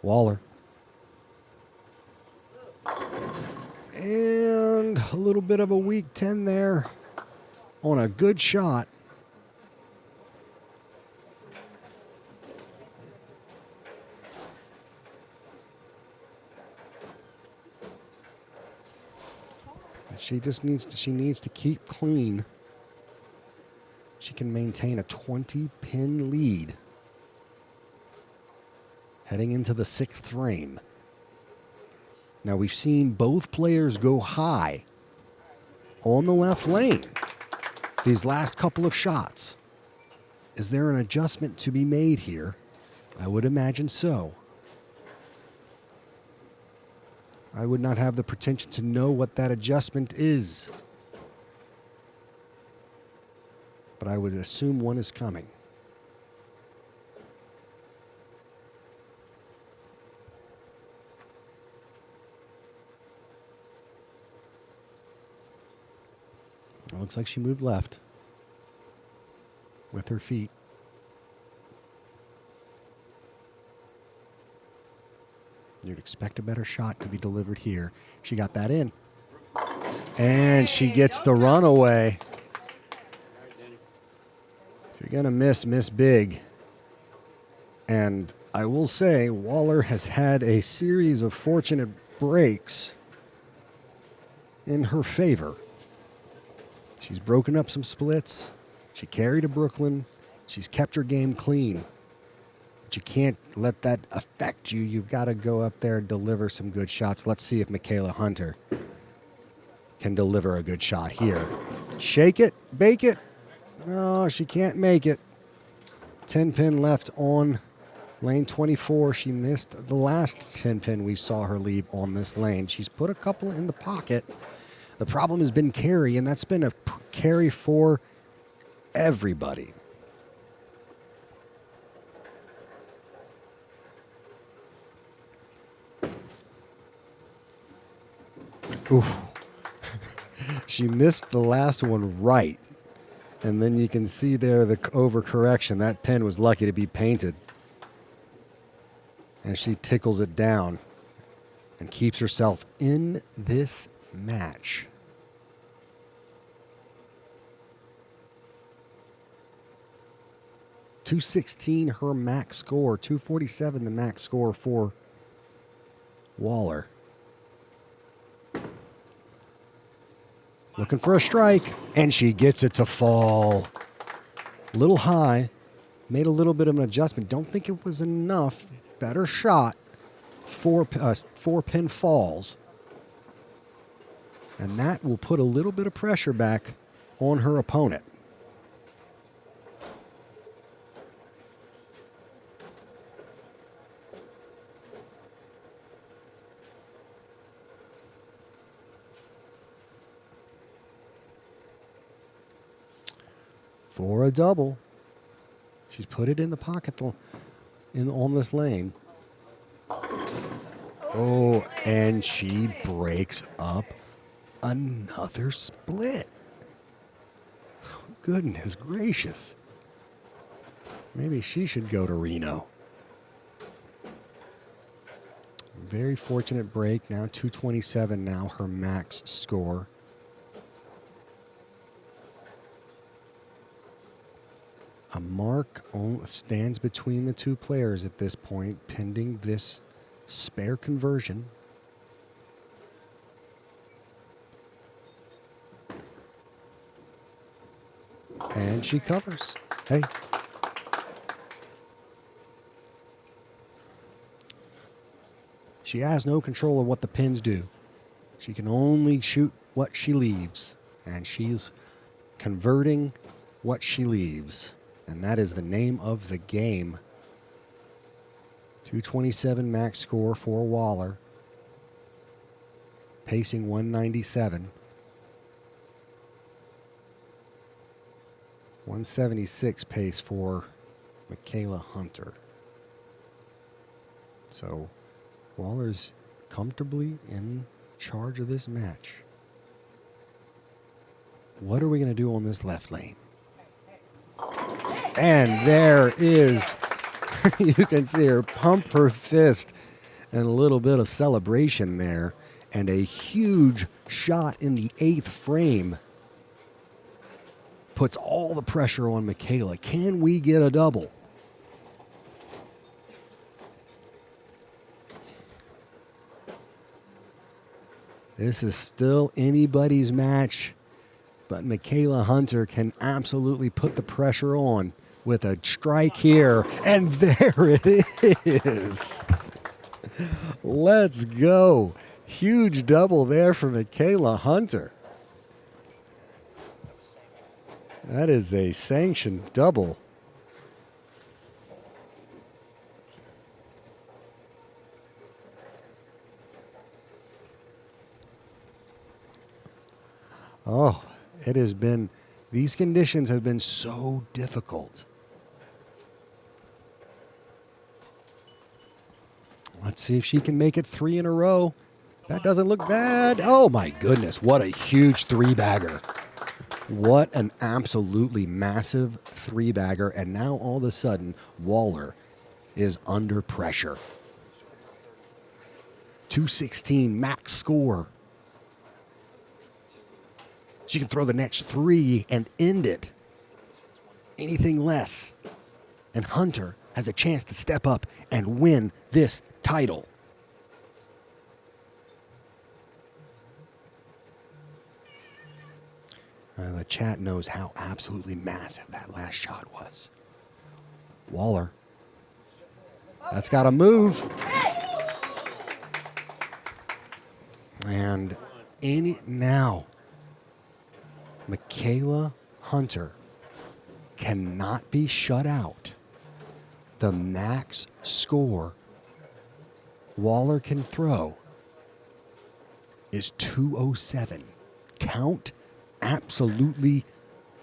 Waller. And a little bit of a weak 10 there on a good shot. She needs to keep clean. She can maintain a 20-pin lead heading into the 6th frame. Now, we've seen both players go high on the left lane these last couple of shots. Is there an adjustment to be made here? I would imagine so. I would not have the pretension to know what that adjustment is, but I would assume one is coming. It looks like she moved left with her feet. You'd expect a better shot to be delivered here. She got that in. And she gets the runaway. If you're going to miss big. And I will say, Waller has had a series of fortunate breaks in her favor. She's broken up some splits. She carried to Brooklyn. She's kept her game clean. But you can't let that affect you. You've got to go up there and deliver some good shots. Let's see if Michaela Hunter can deliver a good shot here. Shake it, bake it. No, she can't make it. 10 pin left on lane 24. She missed the last 10 pin we saw her leave on this lane. She's put a couple in the pocket. The problem has been carry, and that's been a carry for everybody. Oof. She missed the last one right. And then you can see there the overcorrection. That pin was lucky to be painted. And she tickles it down and keeps herself in this match. .216 her max score. 247 the max score for Waller. Looking for a strike, and she gets it to fall. A little high. Made a little bit of an adjustment. Don't think it was enough. Better shot. Four pin falls. And that will put a little bit of pressure back on her opponent. For a double. She's put it in the pocket on this lane. Oh, and she breaks up another split. Goodness gracious. Maybe she should go to Reno. Very fortunate break. Now 227 now her max score. A mark stands between the two players at this point, pending this spare conversion. And she covers. Hey. She has no control of what the pins do. She can only shoot what she leaves. And she's converting what she leaves. And that is the name of the game. 227 max score for Waller. Pacing 197. 176 pace for Michaela Hunter. So Waller's comfortably in charge of this match. What are we going to do on this left lane? And there is, you can see her pump her fist and a little bit of celebration there. And a huge shot in the 8th frame puts all the pressure on Michaela. Can we get a double? This is still anybody's match, but Michaela Hunter can absolutely put the pressure on with a strike here, and there it is. Let's go. Huge double there for Michaela Hunter. That is a sanctioned double. Oh, it has been, these conditions have been so difficult. Let's see if she can make it 3 in a row. That doesn't look bad. Oh my goodness, what a huge 3-bagger. What an absolutely massive 3-bagger. And now all of a sudden, Waller is under pressure. 216 max score. She can throw the next 3 and end it. Anything less. And Hunter has a chance to step up and win this title. The chat knows how absolutely massive that last shot was. Waller. That's got to move. And now Michaela Hunter cannot be shut out. The max score Waller can throw is 207. Count absolutely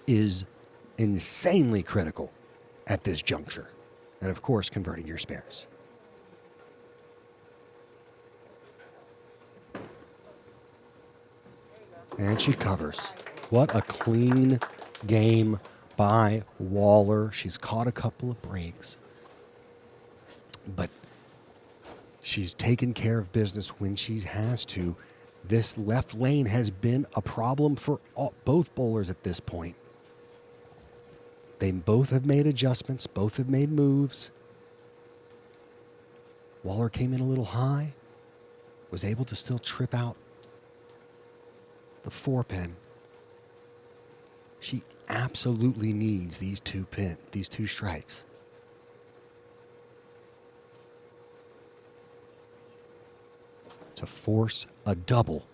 is insanely critical at this juncture. And of course, converting your spares. And she covers. What a clean game by Waller. She's caught a couple of breaks, but she's taken care of business when she has to. This left lane has been a problem for both bowlers at this point. They both have made adjustments, both have made moves. Waller came in a little high, was able to still trip out the 4-pin. She absolutely needs these two strikes. To force a double.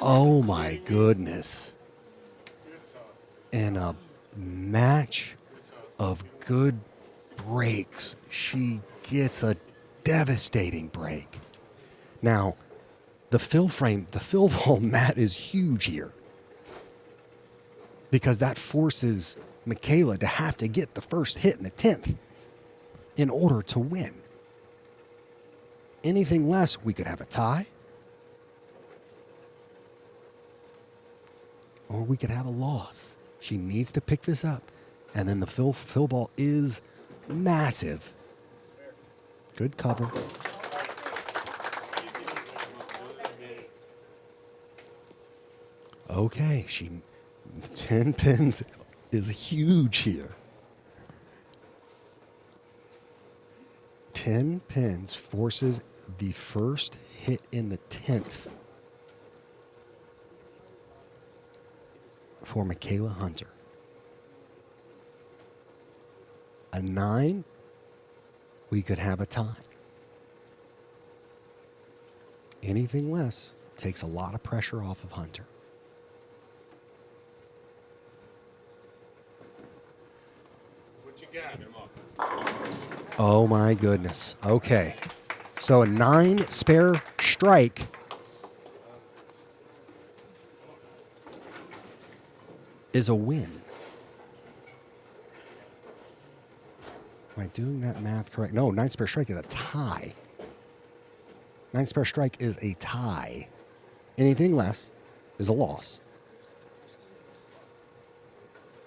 Oh my goodness. In a match of good breaks, she gets a devastating break. Now, the fill ball mat is huge here, because that forces Michaela to have to get the first hit in the 10th in order to win. Anything less, we could have a tie, or we could have a loss. She needs to pick this up, and then the fill ball is massive. Good cover. Okay, 10 pins is huge here. 10 pins forces the first hit in the 10th for Michaela Hunter. A 9, we could have a tie. Anything less takes a lot of pressure off of Hunter. Oh my goodness. Okay. So a 9 spare strike is a win. Am I doing that math correct? No, 9 spare strike is a tie. 9 spare strike is a tie. Anything less is a loss.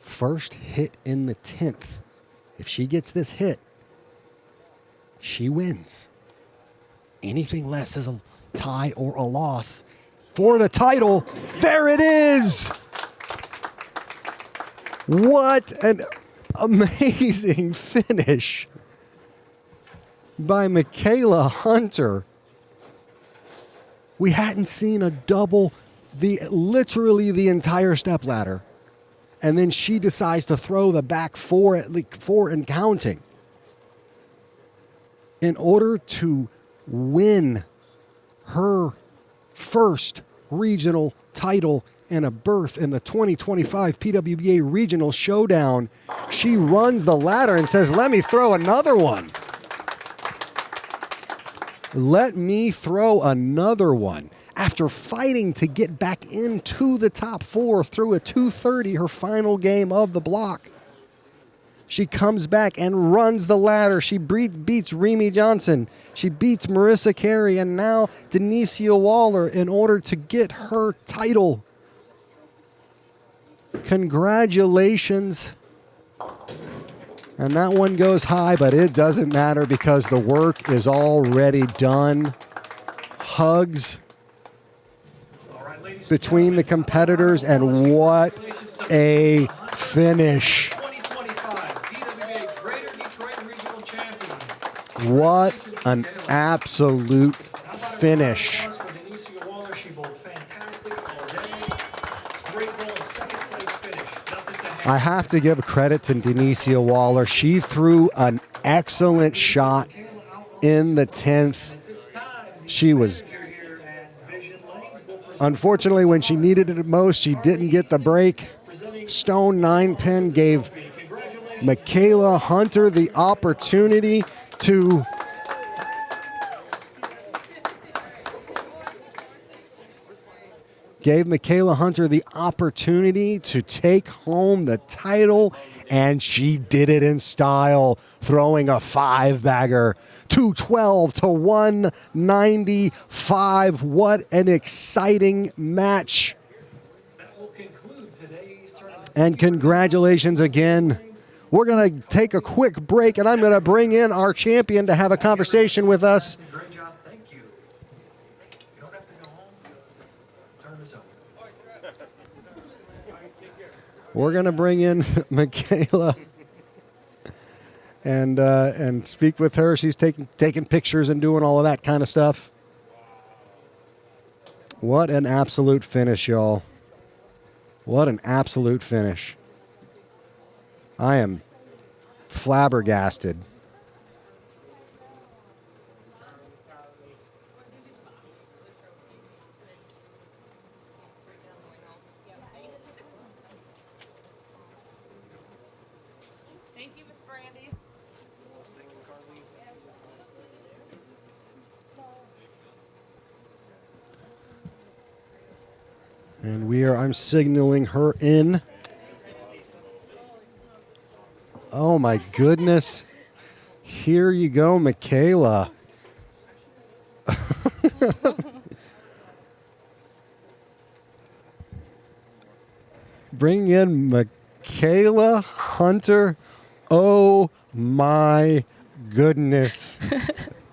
First hit in the 10th. If she gets this hit, she wins. Anything less is a tie or a loss for the title. There it is. What an amazing finish by Michaela Hunter. We hadn't seen a double literally the entire stepladder. And then she decides to throw the back 4 at least 4 and counting in order to win her first regional title and a berth in the 2025 PWBA Regional Showdown. She runs the ladder and says, "Let me throw another one. Let me throw another one." After fighting to get back into the top 4 through a 230, her final game of the block, she comes back and runs the ladder. She beats Remy Johnson. She beats Marissa Carey and now Denicia Waller in order to get her title. Congratulations. And that one goes high, but it doesn't matter because the work is already done. Hugs between the competitors, and what a finish. What an absolute finish. I have to give credit to Denicia Waller. She threw an excellent shot in the 10th. She was Unfortunately, when she needed it most, she didn't get the break. Stone 9-pin gave Michaela Hunter the opportunity to take home the title, and she did it in style, throwing a 5-bagger. 212 to 195. What an exciting match. And congratulations again. We're going to take a quick break, and I'm going to bring in our champion to have a conversation with us. Great job. Thank you. You don't have to go home. Turn this over. We're going to bring in Michaela and speak with her. She's taking pictures and doing all of that kind of stuff. What an absolute finish, y'all. What an absolute finish. I am flabbergasted. Thank you, Miss Brandy. And I'm signaling her in. Oh my goodness. Here you go, Michaela. Bring in Michaela Hunter. Oh my goodness.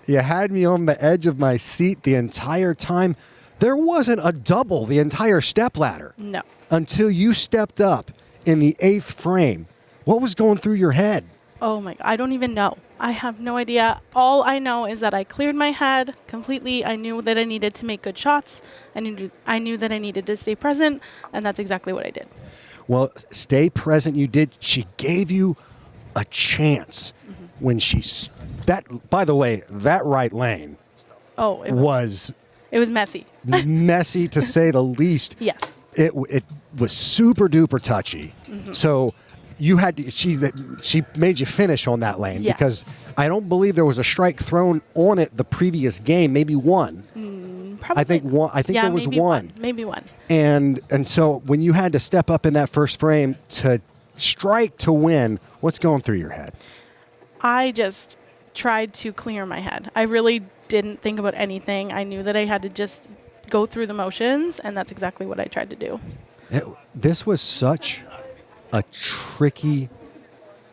You had me on the edge of my seat the entire time. There wasn't a double the entire stepladder. No. Until you stepped up in the 8th frame. What was going through your head? Oh my, I don't even know. I have no idea. All I know is that I cleared my head completely. I knew that I needed to make good shots. I knew that I needed to stay present, and that's exactly what I did. Well, stay present you did. She gave you a chance when by the way, that right lane was messy. messy to say the least. Yes. It was super duper touchy. So you had to, she made you finish on that lane because I don't believe there was a strike thrown on it the previous game, maybe one. Probably. I think there was one. Maybe one. And so when you had to step up in that first frame to strike to win, what's going through your head? I just tried to clear my head. I really didn't think about anything. I knew that I had to just go through the motions, and that's exactly what I tried to do. This was such a tricky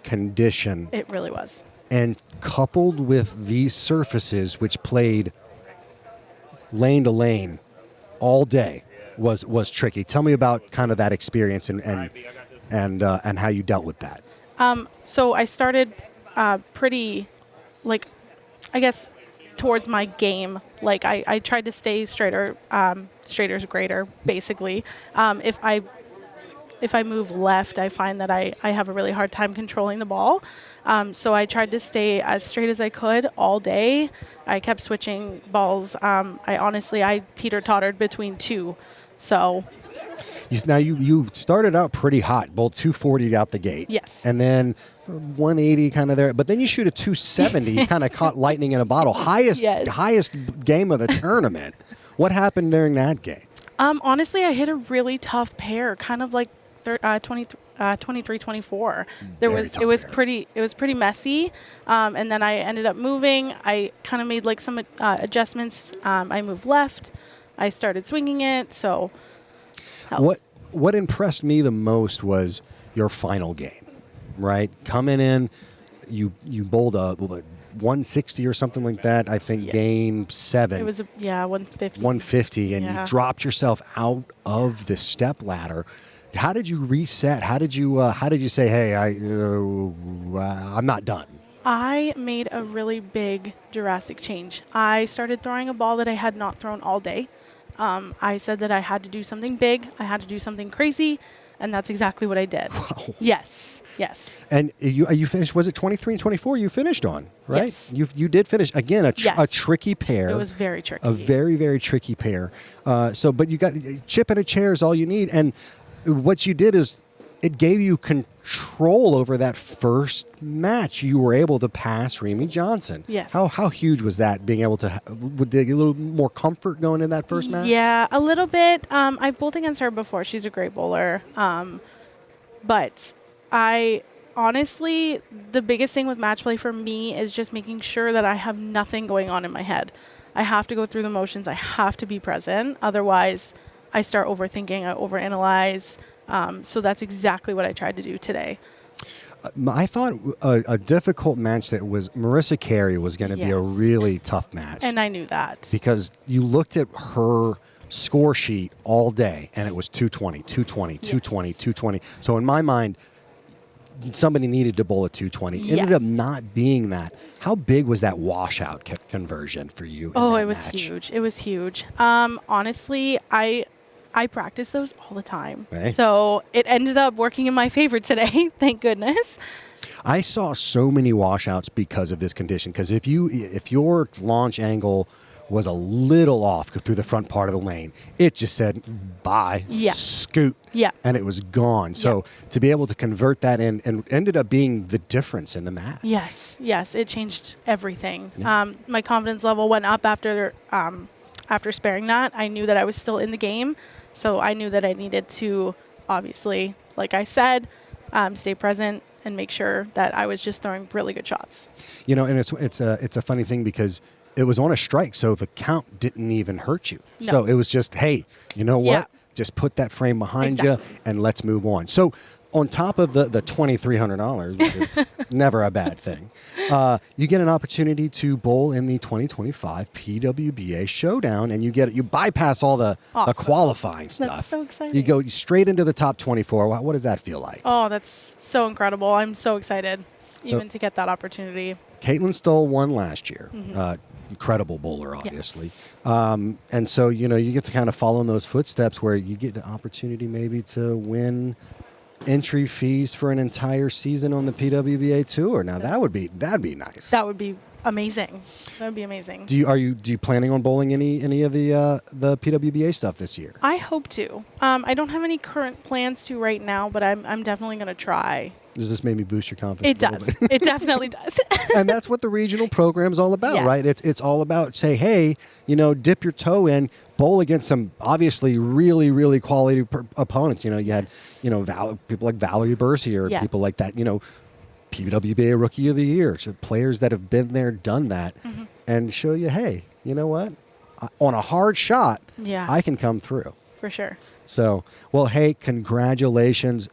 condition. It really was. And coupled with these surfaces, which played lane to lane all day, was tricky. Tell me about kind of that experience and how you dealt with that. So I started pretty, I guess, towards my game. I tried to stay straighter. Straighter's greater, basically. If I move left, I find that I have a really hard time controlling the ball. So I tried to stay as straight as I could all day. I kept switching balls. I teeter-tottered between two. So you started out pretty hot, both 240 out the gate. Yes. And then 180 kind of there. But then you shoot a 270, kind of caught lightning in a bottle. Highest game of the tournament. What happened during that game? Honestly, I hit a really tough pair, kind of like 23-24. It was pretty messy, and then I ended up moving. I kind of made some adjustments. I moved left. I started swinging it. So, what impressed me the most was your final game, right? Coming in, you bowled a 160 or something like that. I think game 7. It was 150. 150, and you dropped yourself out of the step ladder. How did you reset? How did you say, hey, I'm not done? I made a really big drastic change. I started throwing a ball that I had not thrown all day. I said that I had to do something big. I had to do something crazy. And that's exactly what I did. Wow. Yes. Yes. And you finished, was it 23 and 24 you finished on, right? Yes. You did finish, again, a Yes. tricky pair. It was very tricky. A very, very tricky pair. But you got chip and a chair is all you need. And what you did is it gave you control over that first match. You were able to pass Remy Johnson. Yes. How huge was that, being able to, would they get a little more comfort going in that first match? Yeah, a little bit. I've bowled against her before. She's a great bowler. But I honestly, the biggest thing with match play for me is just making sure that I have nothing going on in my head. I have to go through the motions. I have to be present. Otherwise, I start overthinking. I overanalyze. So that's exactly what I tried to do today. I thought a difficult match that was Marissa Carey was going to be a Yes. really tough match. And I knew that. Because you looked at her score sheet all day, and it was 220, 220, Yes. 220, 220. So in my mind, somebody needed to bowl a 220. It ended Yes. up not being that. How big was that washout conversion for you? Oh, in that it was match? huge. It was huge. Honestly, I practice those all the time. Right. So it ended up working in my favor today. Thank goodness. I saw so many washouts because of this condition. Because if your launch angle was a little off through the front part of the lane, it just said bye, Yeah. scoot, Yeah. and it was gone. So to be able to convert that in, and ended up being the difference in the match. Yes, it changed everything. My confidence level went up after sparing that. I knew that I was still in the game, so I knew that I needed to, obviously, like I said, stay present and make sure that I was just throwing really good shots. You know, and it's a funny thing because it was on a strike, so the count didn't even hurt you. No. So it was just, hey, you know what? Yeah. Just put that frame behind Exactly. you and let's move on. So on top of the $2,300, which is never a bad thing, you get an opportunity to bowl in the 2025 PWBA Showdown, and you bypass all the Awesome. qualifying stuff. so exciting. You go straight into the top 24. What does that feel like? Oh, that's so incredible. I'm so excited even to get that opportunity. Caitlin Stoll won last year. Mm-hmm. Incredible bowler, obviously. And so, you get to kind of follow in those footsteps where you get an opportunity maybe to win entry fees for an entire season on the PWBA Tour. Now, that'd be nice. That would be amazing. That would be amazing. Do you planning on bowling any of the PWBA stuff this year? I hope to. I don't have any current plans to right now, but I'm definitely going to try. Does this maybe boost your confidence? It does. It definitely does. And that's what the regional program's all about, Yes. right? It's all about, say, hey, dip your toe in, bowl against some obviously really, really quality opponents. You had, people like Valerie Bercy or people like that, PWBA Rookie of the Year. So players that have been there, done that, and show you, hey, you know what? On a hard shot, I can come through. For sure. So, well, hey, congratulations.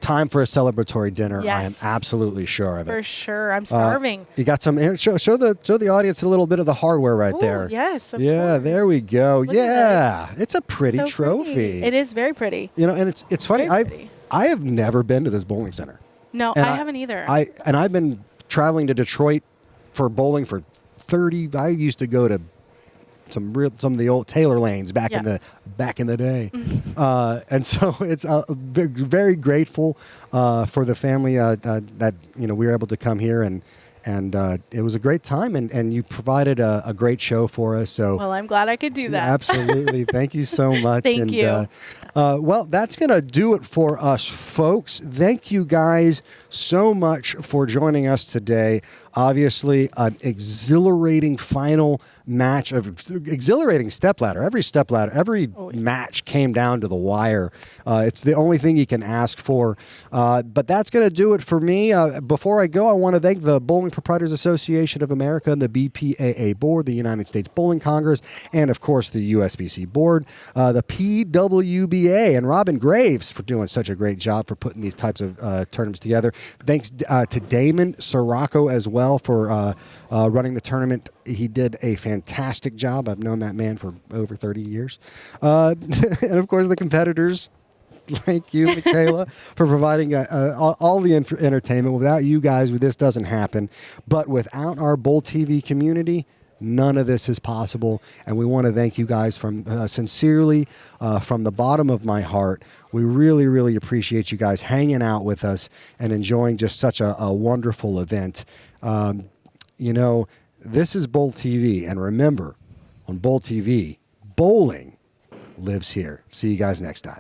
Time for a celebratory dinner. Yes. I am absolutely sure of it. For sure. I'm starving. You got some. Show the audience a little bit of the hardware right Ooh, there. yes. Of Yeah, course. there we go. Look at Yeah, it's a pretty So trophy. pretty. It is very pretty. And it's funny. Very pretty. I have never been to this bowling center. No, And I haven't either. I've been traveling to Detroit for bowling for 30. I used to go to some of the old Taylor lanes back in the day, and so it's very grateful for the family that we were able to come here and it was a great time and you provided a great show for us. So well, I'm glad I could do that. absolutely, thank you so much. Thank you. Well, that's going to do it for us, folks. Thank you guys so much for joining us today. Obviously, an exhilarating final match of exhilarating stepladder. Every match came down to the wire. It's the only thing you can ask for. But that's going to do it for me. Before I go, I want to thank the Bowling Proprietors Association of America and the BPAA Board, the United States Bowling Congress, and of course the USBC Board, the PWBA, and Robin Graves for doing such a great job for putting these types of tournaments together. Thanks to Damon Sirocco as well for running the tournament. He did a fantastic job. I've known that man for over 30 years. And of course, the competitors. Thank you, Michaela, for providing all the entertainment. Without you guys, this doesn't happen. But without our Bowl TV community, none of this is possible. And we want to thank you guys from sincerely from the bottom of my heart. We really, really appreciate you guys hanging out with us and enjoying just such a wonderful event. This is Bowl TV. And remember, on Bowl TV, bowling lives here. See you guys next time.